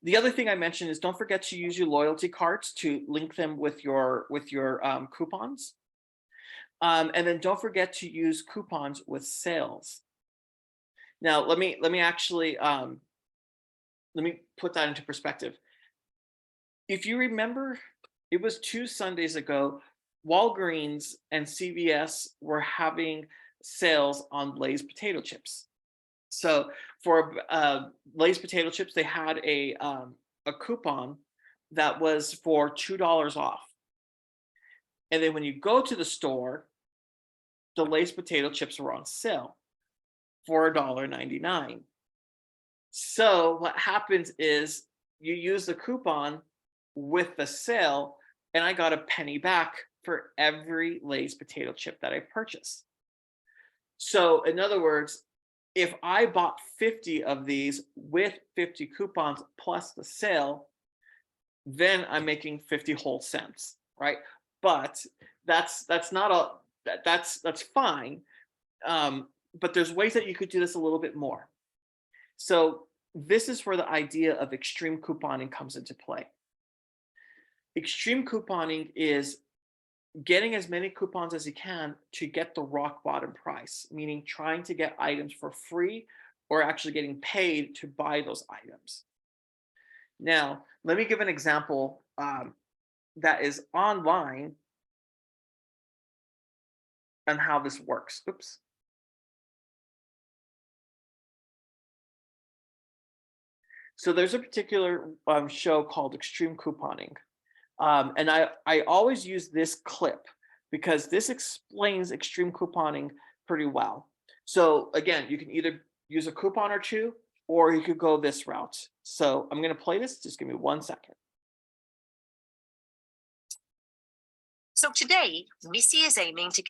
The other thing I mentioned is don't forget to use your loyalty cards to link them with your coupons. And then don't forget to use coupons with sales. Now, let me actually let me put that into perspective. If you remember, it was 2 Sundays ago, Walgreens and CVS were having sales on Lay's potato chips. So for Lay's potato chips, they had a coupon that was for $2 off. And then when you go to the store, the Lay's potato chips were on sale for $1.99. So what happens is you use the coupon with the sale, and I got a penny back for every Lay's potato chip that I purchased. So in other words, if I bought 50 of these with 50 coupons plus the sale, then I'm making 50 whole cents, right? But that's fine. But there's ways that you could do this a little bit more. So this is where the idea of extreme couponing comes into play. Extreme couponing is getting as many coupons as you can to get the rock bottom price, meaning trying to get items for free or actually getting paid to buy those items. Now, let me give an example that is online on how this works. Oops. So there's a particular show called Extreme Couponing. And I always use this clip because this explains extreme couponing pretty well. So again, you can either use a coupon or two, or you could go this route. So I'm going to play this. Just give me 1 second. So today, Missy is aiming to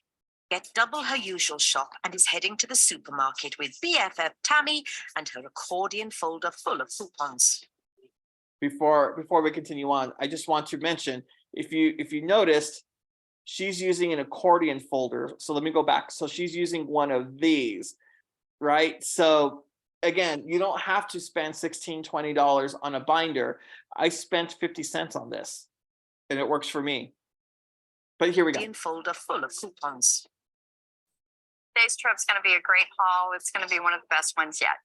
get double her usual shop and is heading to the supermarket with BFF Tammy and her accordion folder full of coupons. Before we continue on, I just want to mention, if you noticed, she's using an accordion folder. So let me go back. So she's using one of these, right? So again, you don't have to spend $16, $20 on a binder. I spent 50 cents on this, and it works for me. But here we go. Folder full of coupons. Today's trip's going to be a great haul. It's going to be one of the best ones yet.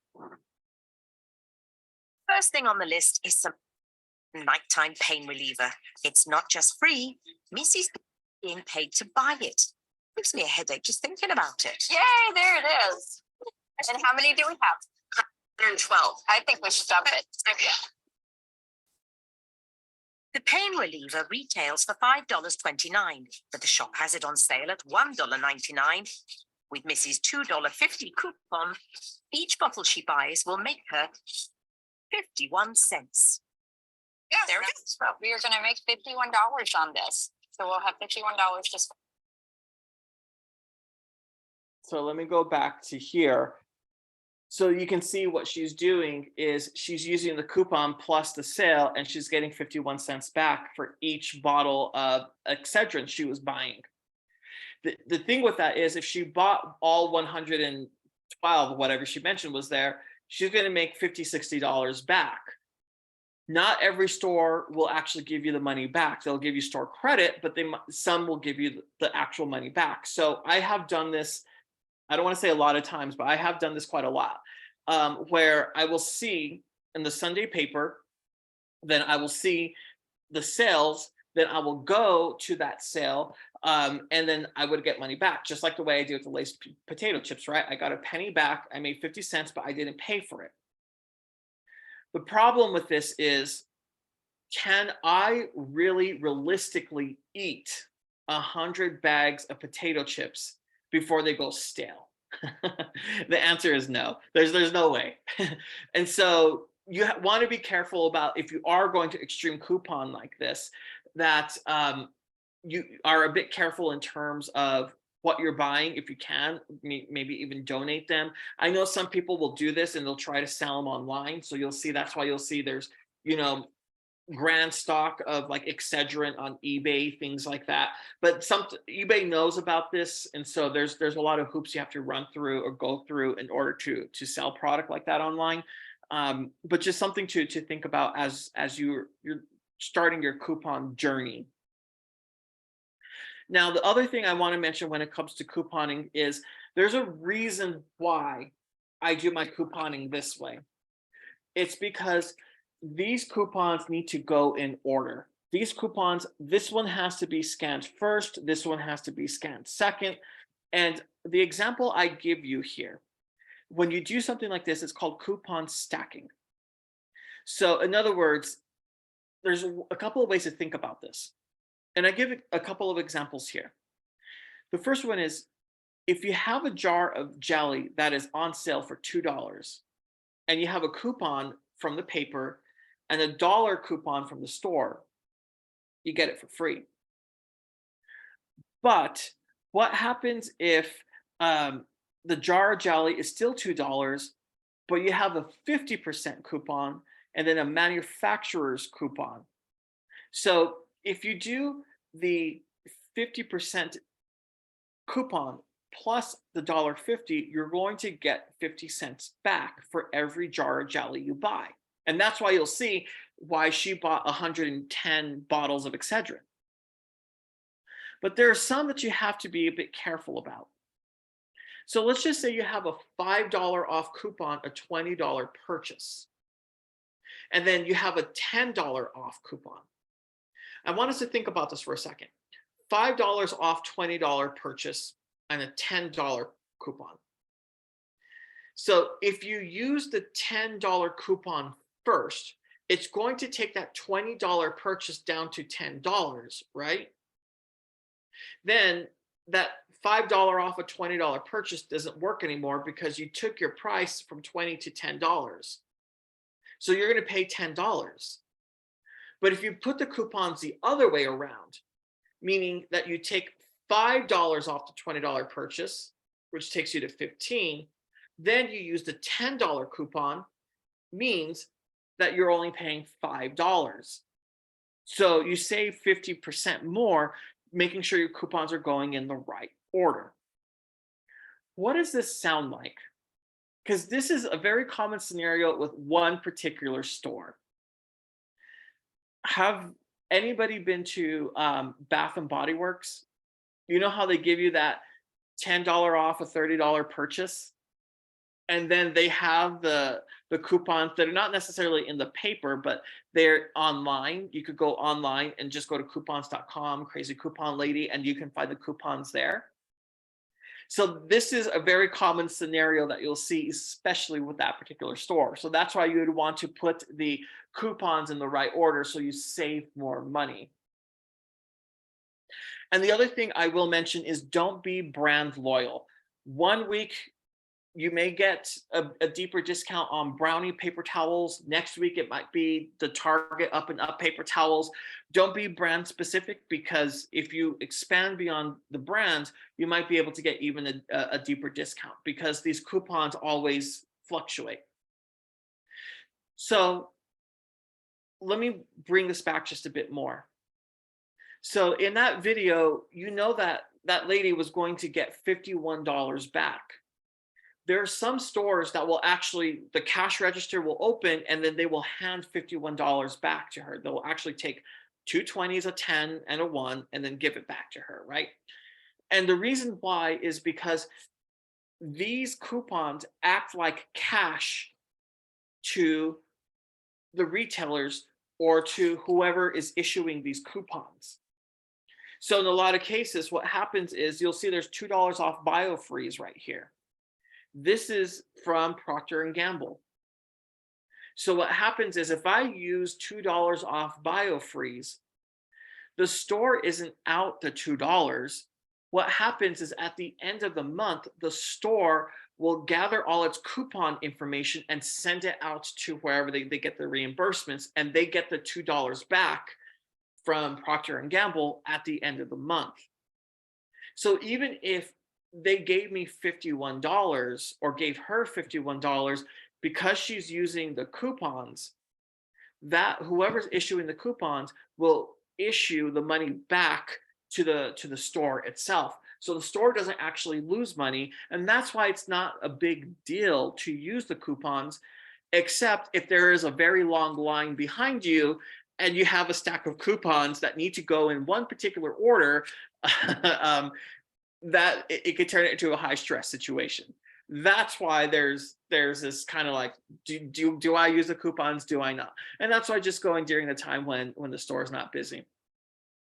First thing on the list is some nighttime pain reliever. It's not just free. Missy's being paid to buy it. Gives me a headache just thinking about it. Yay, there it is. And how many do we have? 112. I think we should stop it. Okay. The pain reliever retails for $5.29, but the shop has it on sale at $1.99. With Missy's $2.50 coupon, each bottle she buys will make her 51 cents. Yeah, there it is. Well, we are going to make $51 on this. So we'll have $51 just. So let me go back to here. So you can see what she's doing is she's using the coupon plus the sale, and she's getting 51 cents back for each bottle of Excedrin she was buying. The thing with that is if she bought all 112, whatever she mentioned was there, she's going to make $50, $60 back. Not every store will actually give you the money back. They'll give you store credit, but some will give you the actual money back. So I have done this, I don't want to say a lot of times, but I have done this quite a lot. where I will see in the Sunday paper, then I will see the sales, then I will go to that sale, and then I would get money back, just like the way I do with the Lay's potato chips, right? I got a penny back, I made 50 cents, but I didn't pay for it. The problem with this is, can I really realistically eat 100 bags of potato chips before they go stale? The answer is no. There's no way. And so you want to be careful about, if you are going to extreme coupon like this, that you are a bit careful in terms of what you're buying. If you can, maybe even donate them. I know some people will do this and they'll try to sell them online. So you'll see, that's why you'll see there's, grand stock of like Excedrin on eBay, things like that. But eBay knows about this, and so there's a lot of hoops you have to run through or go through in order to sell product like that online. But just something to think about as you're starting your coupon journey. Now, the other thing I want to mention when it comes to couponing is there's a reason why I do my couponing this way. It's because these coupons need to go in order. These coupons, this one has to be scanned first, this one has to be scanned second. And the example I give you here, when you do something like this, it's called coupon stacking. So in other words, there's a couple of ways to think about this. And I give a couple of examples here. The first one is, if you have a jar of jelly that is on sale for $2, and you have a coupon from the paper and a $1 coupon from the store, you get it for free. But what happens if the jar of jelly is still $2, but you have a 50% coupon and then a manufacturer's coupon? So if you do the 50% coupon plus the $1.50, you're going to get 50 cents back for every jar of jelly you buy. And that's why you'll see why she bought 110 bottles of Excedrin. But there are some that you have to be a bit careful about. So let's just say you have a $5 off coupon, a $20 purchase. And then you have a $10 off coupon. I want us to think about this for a second. $5 off $20 purchase and a $10 coupon. So if you use the $10 coupon first, it's going to take that $20 purchase down to $10, right? Then that $5 off a $20 purchase doesn't work anymore because you took your price from $20 to $10. So you're going to pay $10. But if you put the coupons the other way around, meaning that you take $5 off the $20 purchase, which takes you to $15, then you use the $10 coupon, means that you're only paying $5. So you save 50% more, making sure your coupons are going in the right order. What does this sound like? Because this is a very common scenario with one particular store. Have anybody been to Bath and Body Works? You know how they give you that $10 off a $30 purchase? And then they have the coupons that are not necessarily in the paper, but they're online. You could go online and just go to coupons.com, crazy coupon lady, and you can find the coupons there. So this is a very common scenario that you'll see, especially with that particular store. So that's why you would want to put the coupons in the right order so you save more money. And the other thing I will mention is, don't be brand loyal. 1 week, you may get a deeper discount on Brownie paper towels. Next week, it might be the Target Up and Up paper towels. Don't be brand specific, because if you expand beyond the brands, you might be able to get even a deeper discount, because these coupons always fluctuate. So let me bring this back just a bit more. So in that video, you know that that lady was going to get $51 back. There are some stores that will actually, the cash register will open and then they will hand $51 back to her. They'll actually take 2 20s, a 10 and a 1, and then give it back to her, right? And the reason why is because these coupons act like cash to the retailers or to whoever is issuing these coupons. So in a lot of cases, what happens is you'll see there's $2 off BioFreeze right here. This is from Procter and Gamble. So what happens is if I use $2 off BioFreeze, the store isn't out the $2. What happens is at the end of the month, the store will gather all its coupon information and send it out to wherever they get the reimbursements, and they get the $2 back from Procter and Gamble at the end of the month. So even if they gave me $51 or gave her $51 because she's using the coupons, that whoever's issuing the coupons will issue the money back to the store itself. So the store doesn't actually lose money, and that's why it's not a big deal to use the coupons, except if there is a very long line behind you and you have a stack of coupons that need to go in one particular order. That it could turn it into a high stress situation. That's why there's this kind of like, do I use the coupons? Do I not? And that's why just going during the time when the store is not busy.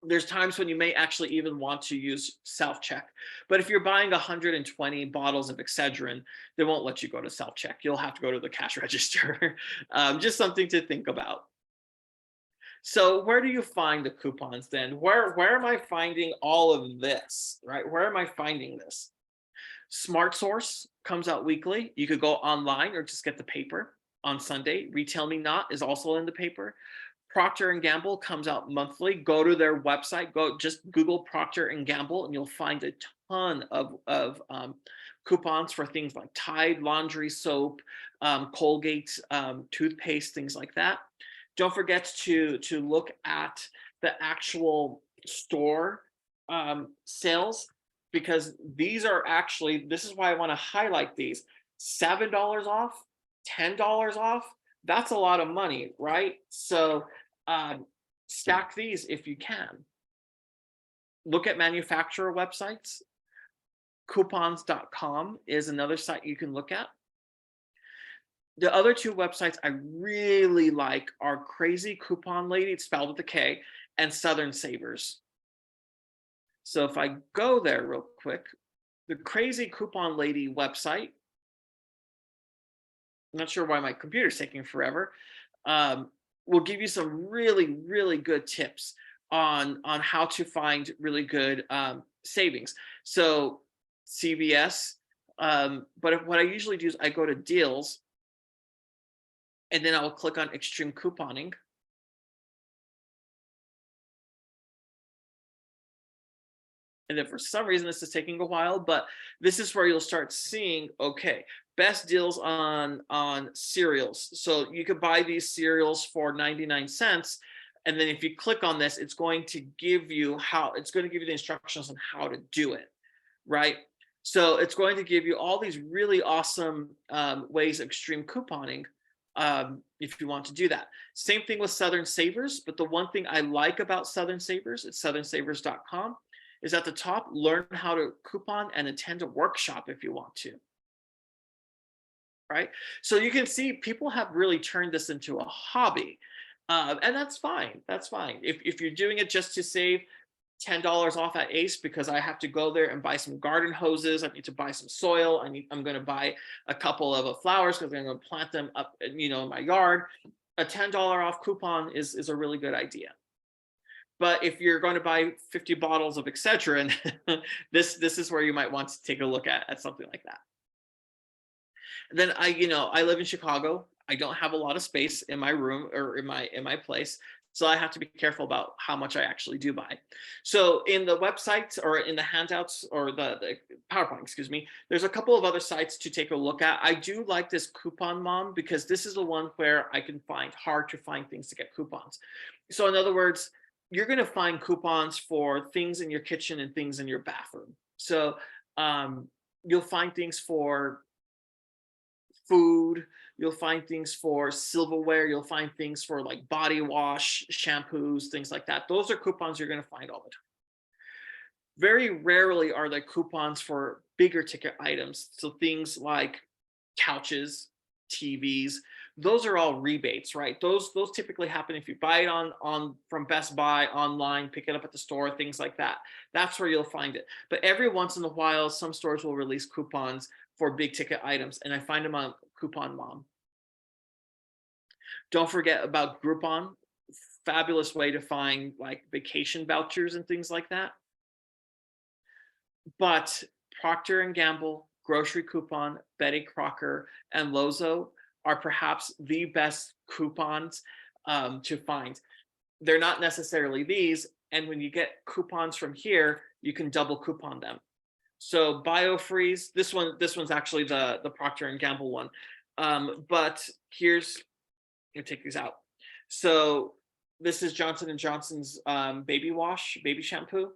There's times when you may actually even want to use self-check. But if you're buying 120 bottles of Excedrin, they won't let you go to self-check. You'll have to go to the cash register. Just something to think about. So where do you find the coupons then? Where am I finding all of this, right? Where am I finding this? Smart Source comes out weekly. You could go online or just get the paper on Sunday. Retail Me Not is also in the paper. Procter and Gamble comes out monthly. Go to their website. Go just Google Procter and Gamble, and you'll find a ton of coupons for things like Tide laundry soap, Colgate toothpaste, things like that. Don't forget to look at the actual store sales, because these are actually, this is why I want to highlight these. $7 off, $10 off, that's a lot of money, right? So stack these if you can. Look at manufacturer websites. Coupons.com is another site you can look at. The other two websites I really like are Crazy Coupon Lady, it's spelled with a K, and Southern Savers. So if I go there real quick, the Crazy Coupon Lady website, I'm not sure why my computer's taking forever, will give you some really, really good tips on how to find really good savings. So CVS, but what I usually do is I go to deals, and then I'll click on extreme couponing. And then for some reason, this is taking a while, but this is where you'll start seeing, okay, best deals on cereals. So you could buy these cereals for 99 cents. And then if you click on this, it's going to give you the instructions on how to do it, right? So it's going to give you all these really awesome ways of extreme couponing if you want to do that. Same thing with Southern Savers, but the one thing I like about Southern Savers, it's southernsavers.com, is at the top, learn how to coupon and attend a workshop if you want to, right? So you can see people have really turned this into a hobby, and that's fine, that's fine. If you're doing it just to save $10 off at Ace because I have to go there and buy some garden hoses, I need to buy some soil, I'm going to buy a couple of flowers because I'm going to plant them up, in my yard, a $10 off coupon is a really good idea. But if you're going to buy 50 bottles of Excedrin, this is where you might want to take a look at something like that. And then I live in Chicago. I don't have a lot of space in my room or in my place, so I have to be careful about how much I actually do buy. So in the websites or in the handouts or the PowerPoint, excuse me, there's a couple of other sites to take a look at. I do like this Coupon Mom because this is the one where I can find hard to find things to get coupons. So in other words, you're going to find coupons for things in your kitchen and things in your bathroom. So you'll find things for food, you'll find things for silverware, you'll find things for like body wash, shampoos, things like that. Those are coupons you're going to find all the time. Very rarely are there coupons for bigger ticket items. So things like couches, TVs, those are all rebates, right? Those typically happen if you buy it on from Best Buy online, pick it up at the store, things like that. That's where you'll find it. But every once in a while, some stores will release coupons for big ticket items, and I find them on Coupon Mom. Don't forget about Groupon. Fabulous way to find like vacation vouchers and things like that. But Procter and Gamble, Grocery Coupon, Betty Crocker, and Lozo are perhaps the best coupons to find. They're not necessarily these, and when you get coupons from here, you can double coupon them. So BioFreeze, this one's actually the Procter and Gamble one. But here's, let me take these out. So this is Johnson and Johnson's baby wash, baby shampoo.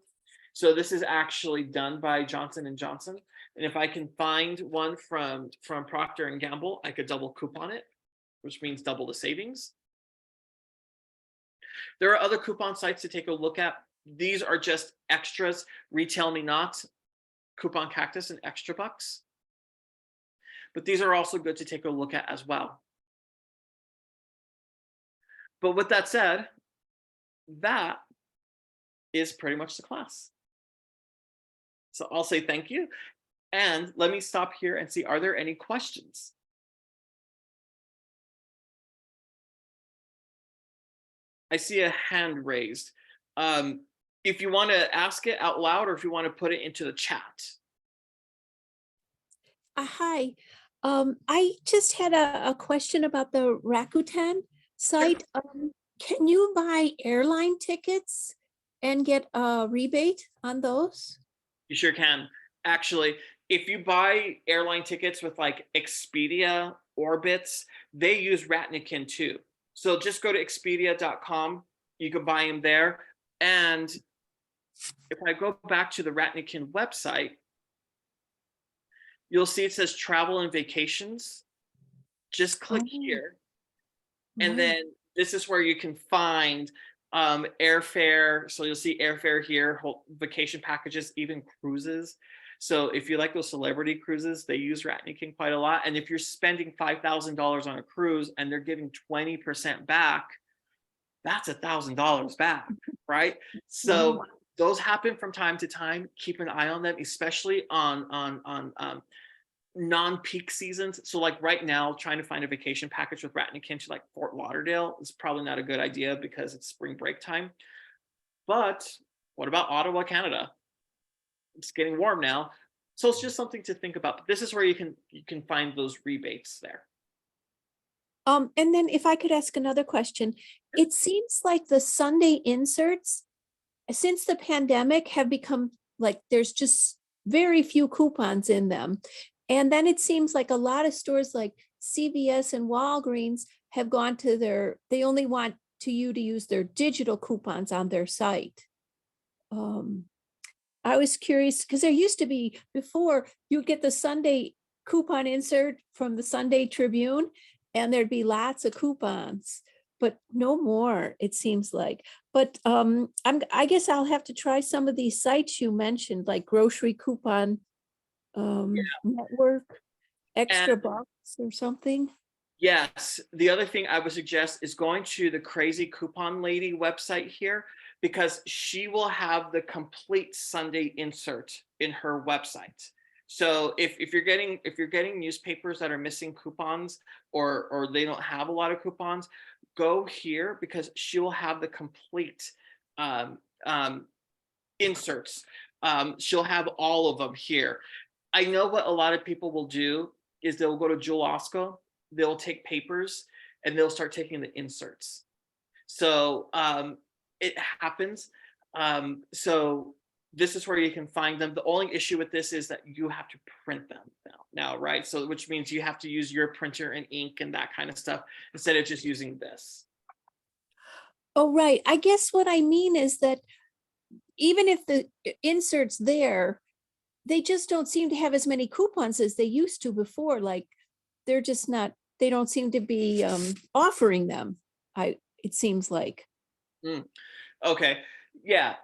So this is actually done by Johnson and Johnson. And if I can find one from Procter and Gamble, I could double coupon it, which means double the savings. There are other coupon sites to take a look at. These are just extras. Retail Me Not, Coupon Cactus, and Extra Bucks. But these are also good to take a look at as well. But with that said, that is pretty much the class. So I'll say thank you. And let me stop here and see, are there any questions? I see a hand raised. If you want to ask it out loud or if you want to put it into the chat. Hi. I just had a question about the Rakuten site. Can you buy airline tickets and get a rebate on those? You sure can. Actually, if you buy airline tickets with like Expedia, Orbitz, they use Rakuten too. So just go to expedia.com. You can buy them there. And if I go back to the Rakuten website, you'll see it says travel and vacations. Just click here. And then this is where you can find airfare. So you'll see airfare here, vacation packages, even cruises. So if you like those celebrity cruises, they use Rakuten quite a lot. And if you're spending $5,000 on a cruise and they're giving 20% back, that's $1,000 back, right? So those happen from time to time. Keep an eye on them, especially on non-peak seasons. So like right now, trying to find a vacation package with Rakuten to like Fort Lauderdale is probably not a good idea because it's spring break time. But what about Ottawa, Canada? It's getting warm now. So it's just something to think about. This is where you can find those rebates there. And then if I could ask another question, it seems like the Sunday inserts since the pandemic have become like there's just very few coupons in them. And then it seems like a lot of stores like CVS and Walgreens have gone to they only want you to use their digital coupons on their site. I was curious because there used to be before you get the Sunday coupon insert from the Sunday Tribune and there'd be lots of coupons, but no more, it seems like. But I guess I'll have to try some of these sites you mentioned, like Grocery Coupon Network, Extra Bucks or something. Yes. The other thing I would suggest is going to the Crazy Coupon Lady website here, because she will have the complete Sunday insert in her website. So if you're getting newspapers that are missing coupons or they don't have a lot of coupons, go here because she will have the complete inserts. She'll have all of them here. I know what a lot of people will do is they'll go to Jewel Osco, they'll take papers and they'll start taking the inserts. So it happens. So this is where you can find them. The only issue with this is that you have to print them now, right? So which means you have to use your printer and ink and that kind of stuff instead of just using this. Oh, right. I guess what I mean is that even if the insert's there, they just don't seem to have as many coupons as they used to before. Like they're just not, they don't seem to be offering them. It seems like. Okay. Yeah.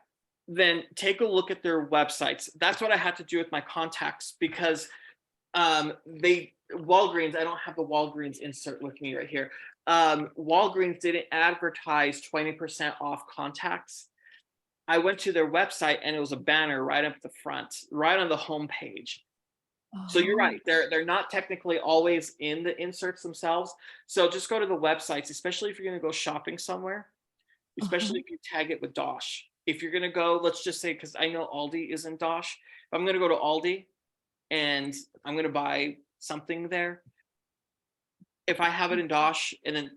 then take a look at their websites. That's what I had to do with my contacts, because Walgreens, I don't have the Walgreens insert with me right here. Walgreens didn't advertise 20% off contacts. I went to their website and it was a banner right up the front, right on the home page. So you're right, they're not technically always in the inserts themselves. So just go to the websites, especially if you're going to go shopping somewhere, especially if you tag it with Dosh. If you're going to go, let's just say, because I know Aldi is in Dosh, if I'm going to go to Aldi and I'm going to buy something there, if I have it in Dosh and then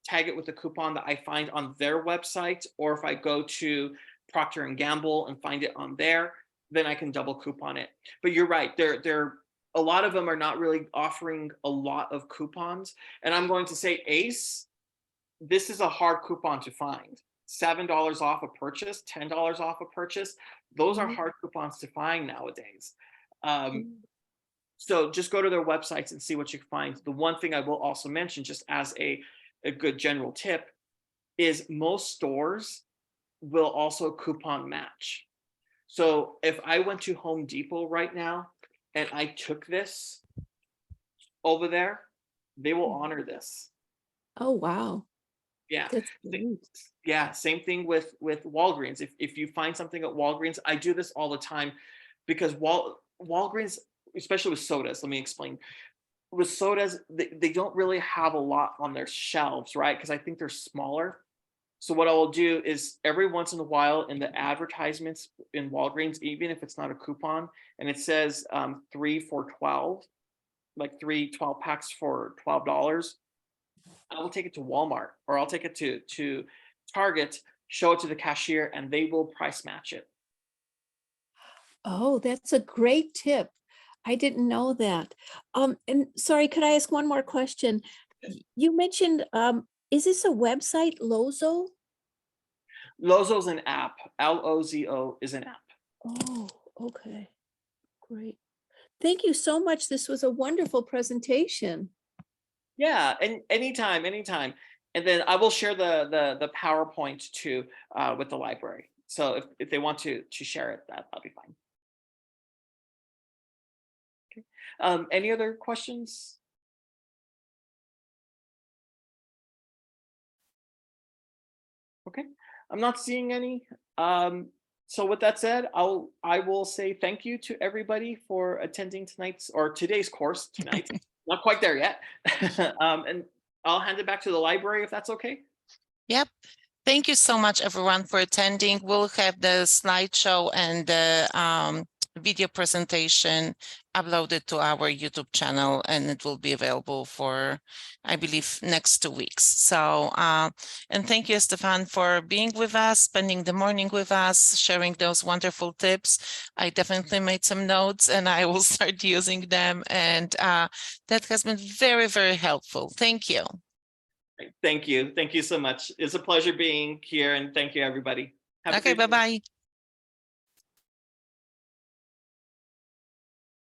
tag it with the coupon that I find on their website, or if I go to Procter and Gamble and find it on there, then I can double coupon it. But you're right, they're a lot of them are not really offering a lot of coupons. And I'm going to say Ace, this is a hard coupon to find. $7 off a purchase, $10 off a purchase. Those are hard coupons to find nowadays. So just go to their websites and see what you can find. The one thing I will also mention, just as a good general tip, is most stores will also coupon match. So if I went to Home Depot right now and I took this over there, they will honor this. Oh, wow. Yeah. That's great. Yeah, same thing with Walgreens. If you find something at Walgreens, I do this all the time, because Walgreens, especially with sodas, let me explain. With sodas, they don't really have a lot on their shelves, right? Because I think they're smaller. So what I will do is every once in a while in the advertisements in Walgreens, even if it's not a coupon, and it says 3 for 12, like 3 12 packs for $12, I will take it to Walmart, or I'll take it to Target, show it to the cashier, and they will price match it. Oh, that's a great tip. I didn't know that. And sorry, could I ask one more question? You mentioned, is this a website, Lozo? Lozo's an app. Lozo is an app. Oh, okay. Great. Thank you so much. This was a wonderful presentation. Yeah, and anytime. And then I will share the PowerPoint too with the library. So if they want to share it, that'll be fine. Okay. Any other questions? Okay, I'm not seeing any. So with that said, I will say thank you to everybody for attending today's course tonight. Not quite there yet. And I'll hand it back to the library if that's okay. Yep. Thank you so much, everyone, for attending. We'll have the slideshow and the video presentation uploaded to our YouTube channel, and it will be available for, I believe, next 2 weeks. So, and thank you, Stefan, for being with us, spending the morning with us, sharing those wonderful tips. I definitely made some notes and I will start using them. And that has been very, very helpful. Thank you. Thank you. Thank you so much. It's a pleasure being here, and thank you, everybody. Have a Okay, great day. bye-bye.